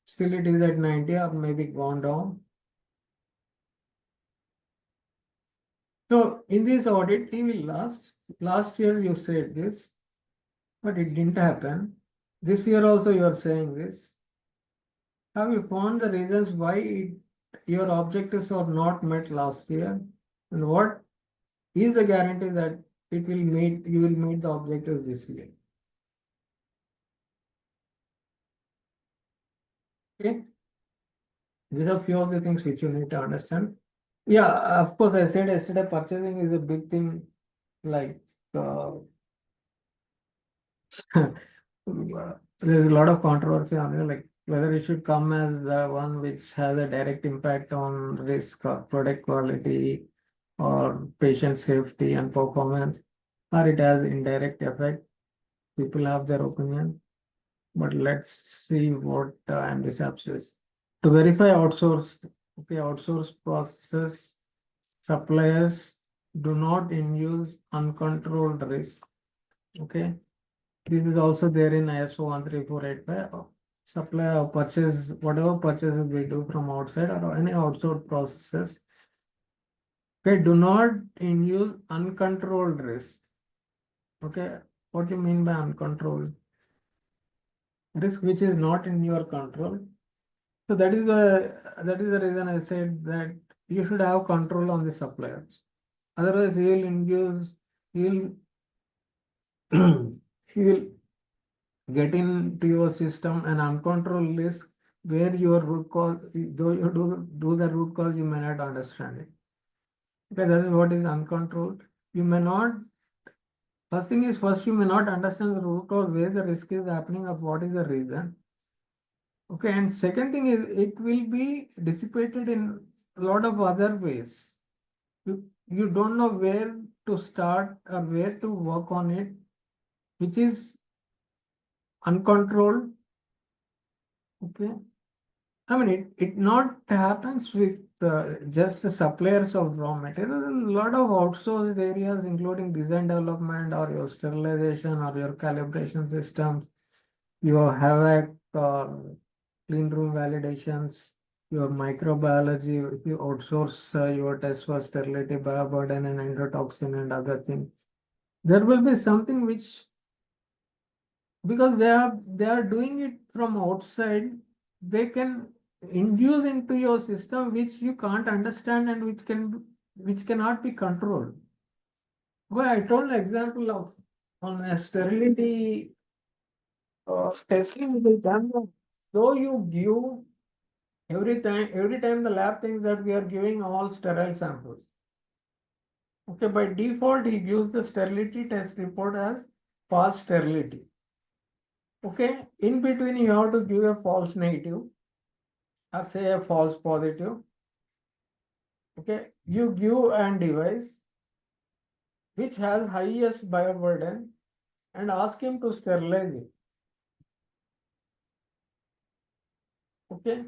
Still it is at 90 or maybe gone down. So in this audit, he will last year you said this, but it didn't happen. This year also you are saying this. Have you found the reasons why your objectives are not met last year? And what is a guarantee that you will meet the objectives this year? Okay. These are few of the things which you need to understand. Yeah, of course, I said yesterday purchasing is a big thing, like there's a lot of controversy on it, like whether it should come as the one which has a direct impact on risk or product quality or patient safety and performance, or it has indirect effect. People have their opinion, but let's see what MDSAP says. To verify outsource process suppliers do not induce uncontrolled risk. Okay. This is also there in ISO 13485. Supplier purchase, whatever purchases we do from outside or any outsourced processes, okay, do not induce uncontrolled risk. Okay, what do you mean by uncontrolled? Risk which is not in your control. So that is the reason I said that you should have control on the suppliers. Otherwise, he will induce, he will get into your system an uncontrolled risk where your root cause, though you do the root cause, you may not understand it. Okay, that is what is uncontrolled. You may not, first thing is, first you may not understand the root cause where the risk is happening or what is the reason. Okay, and second thing is it will be dissipated in a lot of other ways. You don't know where to start or where to work on it, which is uncontrolled. Okay. I mean, it not happens with just the suppliers of raw material. A lot of outsourced areas, including design development or your sterilization or your calibration systems, your HVAC, clean room validations, your microbiology, if you outsource your test for sterility, bioburden, and endotoxin and other things, there will be something which, because they are doing it from outside, they can induce into your system which you can't understand and which cannot be controlled. Well, I told the example of on a sterility testing will done. So you give every time the lab thinks that we are giving all sterile samples. Okay, by default he gives the sterility test report as false sterility. Okay, in between you have to give a false negative or say a false positive. Okay, you give an device which has highest bioburden and ask him to sterilize it. Okay,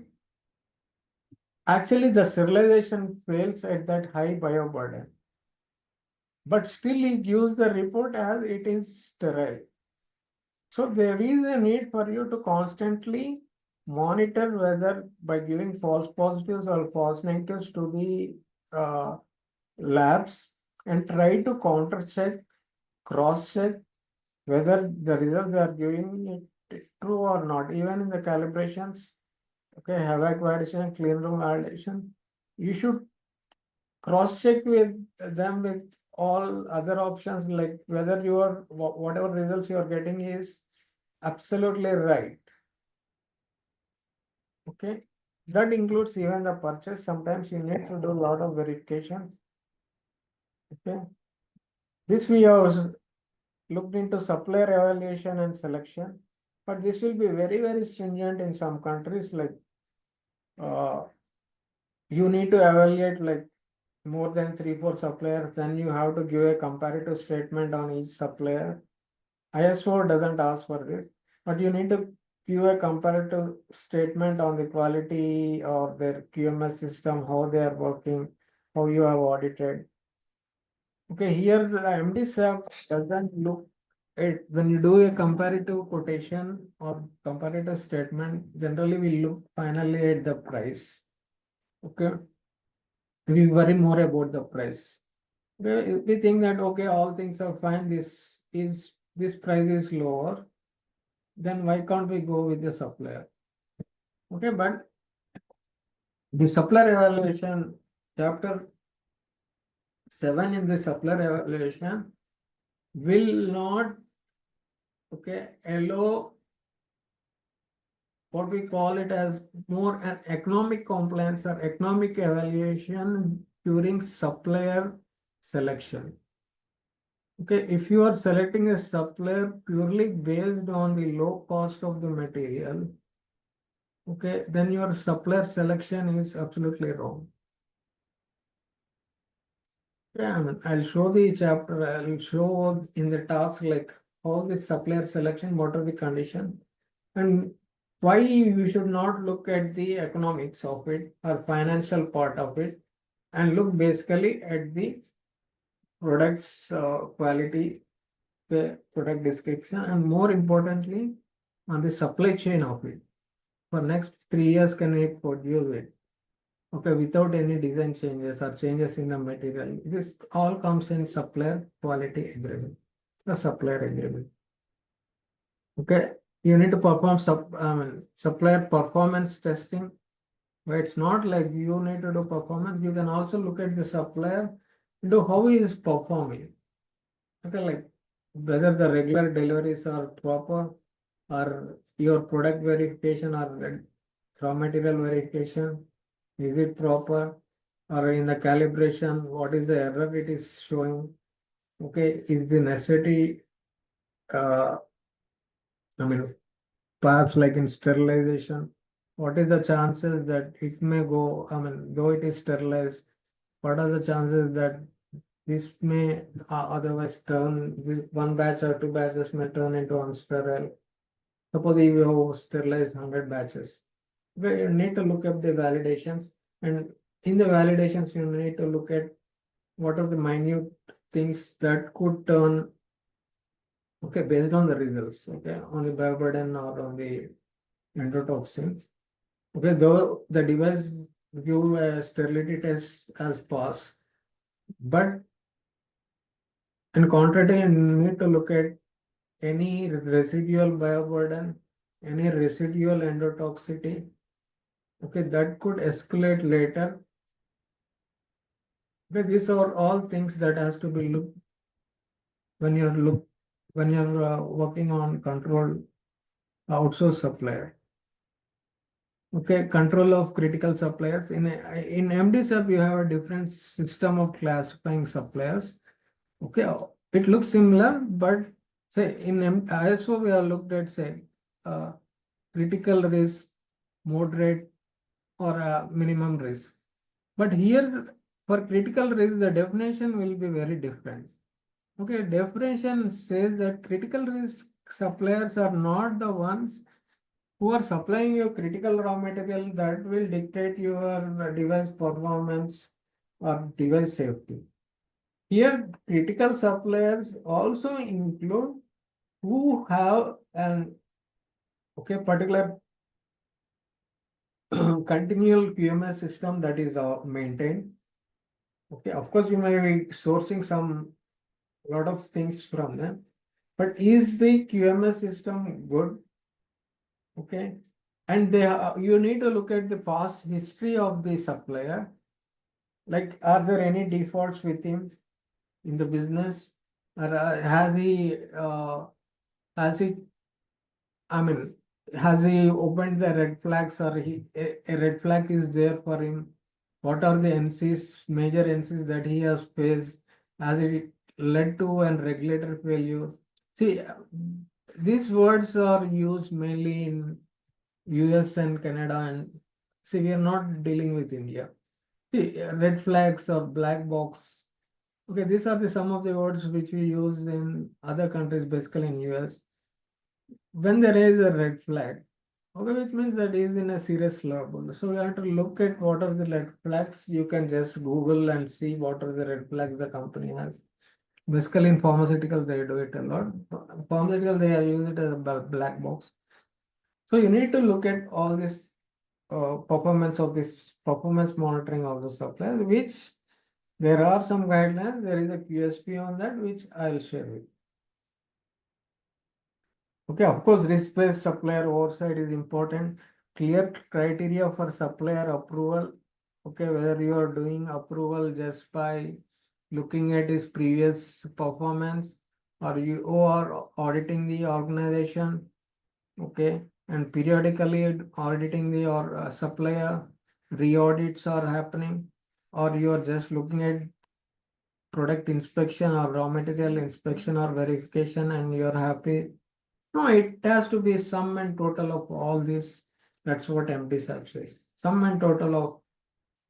actually the sterilization fails at that high bioburden, but still he gives the report as it is sterile. So there is a need for you to constantly monitor whether by giving false positives or false negatives to the labs and try to counter check, cross check whether the results they are giving it true or not. Even in the calibrations, okay, HVAC validation, clean room validation, you should cross check with them with all other options, like whether your whatever results you are getting is absolutely right. Okay, that includes even the purchase. Sometimes you need to do a lot of verification. Okay, this we have looked into supplier evaluation and selection, but this will be very stringent in some countries. Like you need to evaluate like more than 3-4 suppliers, then you have to give a comparative statement on each supplier. ISO doesn't ask for this, but you need to give a comparative statement on the quality of their QMS system, how they are working, how you have audited. Okay, here the MD SAP doesn't look at when you do a comparative quotation or comparative statement, generally we look finally at the price. Okay, we worry more about the price. We think that okay, all things are fine. This price is lower. Then why can't we go with the supplier? Okay, but the supplier evaluation, chapter 7 in the supplier evaluation will not, okay, allow what we call it as more an economic compliance or economic evaluation during supplier selection. Okay, if you are selecting a supplier purely based on the low cost of the material, okay, then your supplier selection is absolutely wrong. Yeah, I mean, I'll show the chapter, I'll show in the talks like how the supplier selection, what are the conditions, and why we should not look at the economics of it or financial part of it, and look basically at the products quality, the product description, and more importantly, on the supply chain of it. For next 3 years, can we produce it? Okay, without any design changes or changes in the material. This all comes in supplier quality agreement, the supplier agreement. Okay, you need to perform supplier performance testing. But it's not like you need to do performance. You can also look at the supplier, do how he is performing. Okay, like whether the regular deliveries are proper, or your product verification or raw material verification, is it proper, or in the calibration, what is the error it is showing? Okay, is the necessity, I mean, perhaps like in sterilization, what is the chances that it may go, I mean, though it is sterilized, what are the chances that this may otherwise turn, this one batch or two batches may turn into unsterile? Suppose you have sterilized 100 batches. Well, you need to look up the validations, and in the validations, you need to look at what are the minute things that could turn, okay, based on the results, okay, on the bioburden or on the endotoxin. Okay, though the device give a sterility test as pass, but in contrary, you need to look at any residual bioburden, any residual endotoxicity, okay, that could escalate later. Okay, these are all things that has to be looked when you're working on control outsource supplier. Okay, control of critical suppliers. In MDSAP, you have a different system of classifying suppliers. Okay, it looks similar, but say in ISO we have looked at say critical risk, moderate, or minimum risk. But here for critical risk, the definition will be very different. Okay, definition says that critical risk suppliers are not the ones who are supplying you critical raw material that will dictate your device performance or device safety. Here, critical suppliers also include who have an particular continual QMS system that is maintained. Okay, of course, you may be sourcing some lot of things from them, but is the QMS system good? Okay, and you need to look at the past history of the supplier. Like, are there any defaults with him in the business, or has he, I mean, has he opened the red flags, or a red flag is there for him? What are the NCs, major NCs that he has faced? Has it led to an regulator failure? See, these words are used mainly in US and Canada, and see, we are not dealing with India. See, red flags or black box Okay, these are some of the words which we use in other countries, basically in US. When there is a red flag, okay, which means that is in a serious trouble. So you have to look at what are the red flags. You can just Google and see what are the red flags the company has. Basically, in pharmaceutical, they do it a lot. Pharmaceutical, they are using it as a black box. So you need to look at all this performance of this performance monitoring of the supplier, which there are some guidelines. There is a QSP on that, which I'll share with you. Okay, of course, risk-based supplier oversight is important. Clear criteria for supplier approval. Okay, whether you are doing approval just by looking at his previous performance, or you are auditing the organization. Okay, and periodically auditing the or supplier, re-audits are happening, or you are just looking at product inspection or raw material inspection or verification and you're happy. No, it has to be sum and total of all this. That's what MD says. Sum and total of,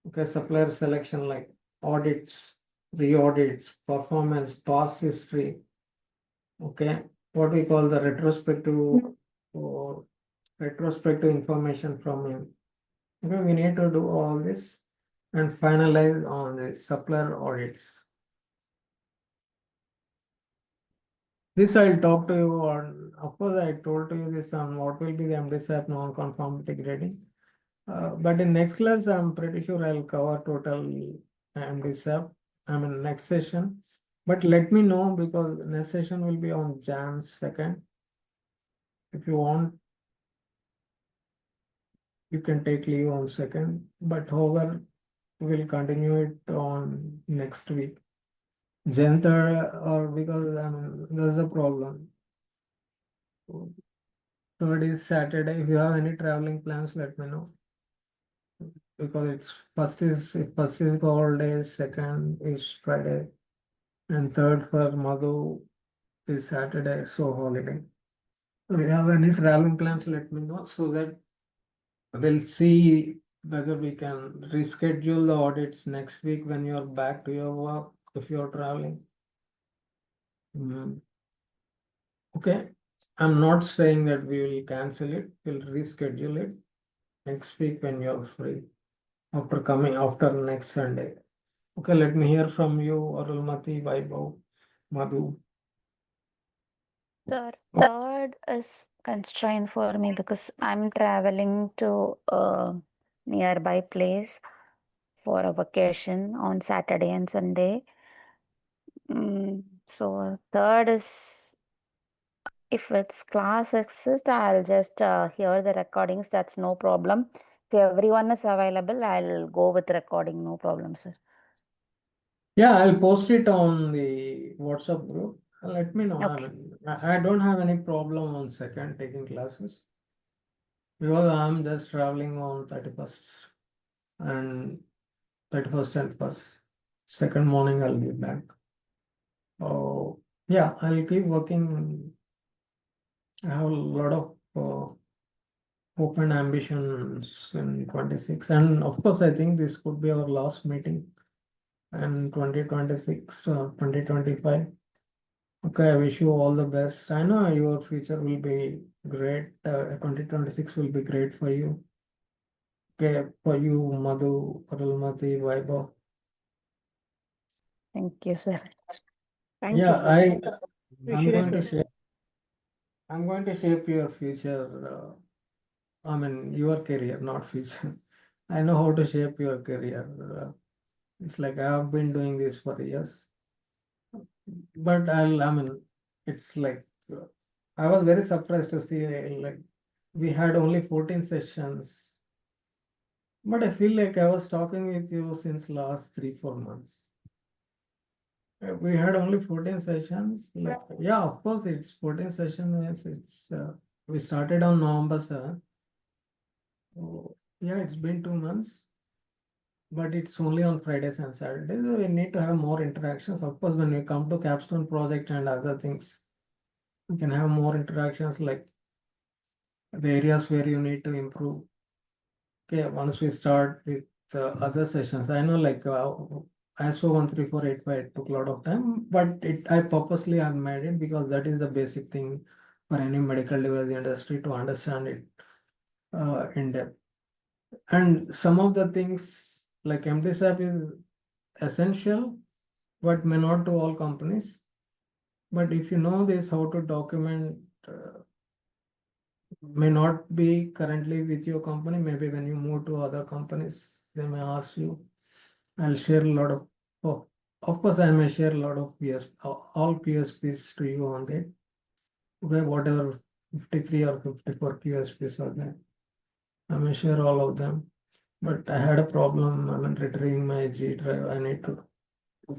okay, supplier selection like audits, re-audits, performance, past history. Okay, what we call the retrospective or retrospective information from him. Okay, we need to do all this and finalize on the supplier audits. This I'll talk to you on, of course, I told to you this on what will be the MDSAP non-conformity grading. But in next class, I'm pretty sure I'll cover total MDSAP, I mean, next session. But let me know because next session will be on Jan 2nd. If you want, you can take leave on 2nd, but however, we'll continue it on next week. Jan 3rd, or because I mean, there's a problem. Third is Saturday. If you have any traveling plans, let me know. Because it's first is all day, second is Friday, and third for Madhu is Saturday, so holiday. If you have any traveling plans, let me know so that we'll see whether we can reschedule the audits next week when you're back to your work if you're traveling. Okay, I'm not saying that we will cancel it, we'll reschedule it next week when you're free after next Sunday. Okay, let me hear from you, Arulmati, Vaibhav, Madhu. Sir, third is constraint for me because I'm traveling to a nearby place for a vacation on Saturday and Sunday. So third is, if its class exists, I'll just hear the recordings. That's no problem. If everyone is available, I'll go with recording. No problem, sir. Yeah, I'll post it on the WhatsApp group. Let me know. Okay. I mean, I don't have any problem on 2nd taking classes because I'm just traveling on 31st and 31st and 1st. Second morning, I'll be back. Oh, yeah, I'll keep working. I have a lot of hope and ambitions in 26. And of course, I think this could be our last meeting in 2026 or 2025. Okay, I wish you all the best. I know your future will be great. 2026 will be great for you. Okay, for you, Madhu, Arulmati, Vaibhav. Thank you, sir. Thank Yeah, you. I'm Appreciate going to it. shape. I'm going to shape your future. I mean, your career, not future. I know how to shape your career. It's like I have been doing this for years. But I mean, it's like I was very surprised to see like we had only 14 sessions, but I feel like I was talking with you since last 3-4 months. We had only 14 sessions. Like, yeah, of course, it's 14 sessions. Means it's we started on November 7th. So, yeah, it's been 2 months, but it's only on Fridays and Saturdays. We need to have more interactions. Of course, when we come to capstone project and other things, we can have more interactions like the areas where you need to improve. Okay, once we start with other sessions, I know like ISO 13485 took a lot of time, but I purposely have made it because that is the basic thing for any medical device industry to understand it in depth. And some of the things like MDSAP is essential, but may not to all companies. But if you know this, how to document may not be currently with your company. Maybe when you move to other companies, they may ask you. I'll share a lot of course, I may share a lot of all QSPs to you on that. Okay, whatever 53 or 54 QSPs are there. I may share all of them. But I had a problem. I'm retrieving my G drive. I need to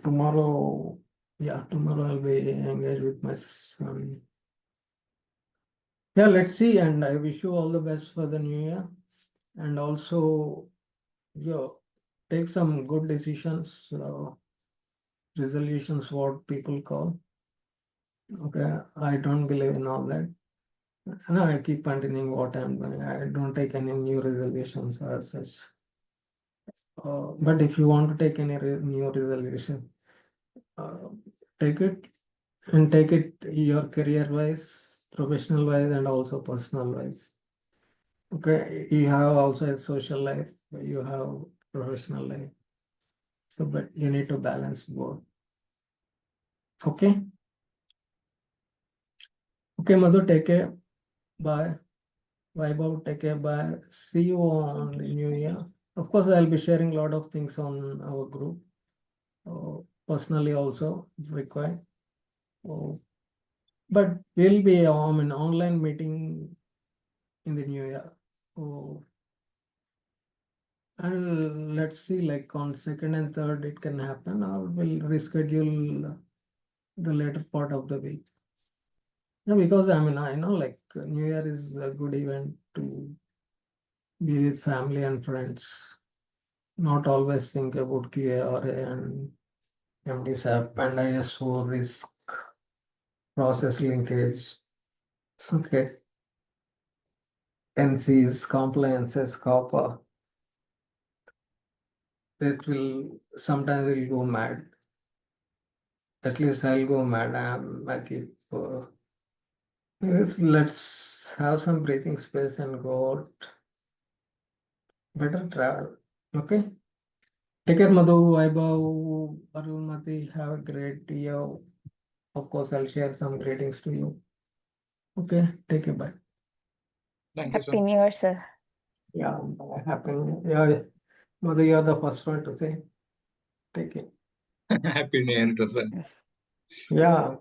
tomorrow. Yeah, tomorrow I'll be engaged with my son. Yeah, let's see. And I wish you all the best for the new year. And also, yeah, take some good decisions, resolutions, what people call. Okay, I don't believe in all that. No, I keep continuing what I'm doing. I don't take any new resolutions as such. But if you want to take any new resolution, take it and take it your career wise, professional wise, and also personal wise. Okay, you have also a social life, you have professional life. So, but you need to balance both. Okay. Okay, Madhu, take care. Bye. Vaibhav, take care. Bye. See you on the new year. Of course, I'll be sharing a lot of things on our group. Personally also if required. But we'll be an online meeting in the new year. And let's see, like on 2nd and 3rd, it can happen, or we'll reschedule the later part of the week. Yeah, because I know like New Year is a good event to be with family and friends. Not always think about QARA and MDSAP and ISO risk process linkage. Okay. NCs, compliances, COPPA. It will sometimes will go mad. At least I'll go mad. I keep. Let's have some breathing space and go out. Better travel. Okay. Take care, Madhu, Vaibhav, Arunmati. Have a great year. Of course, I'll share some greetings to you. Okay. Take care. Bye. Thank you, sir. Happy New Year, sir. Yeah. Happy. Yeah. Madhu, you're the first one to say. Take care. Happy New Year to sir. Yeah.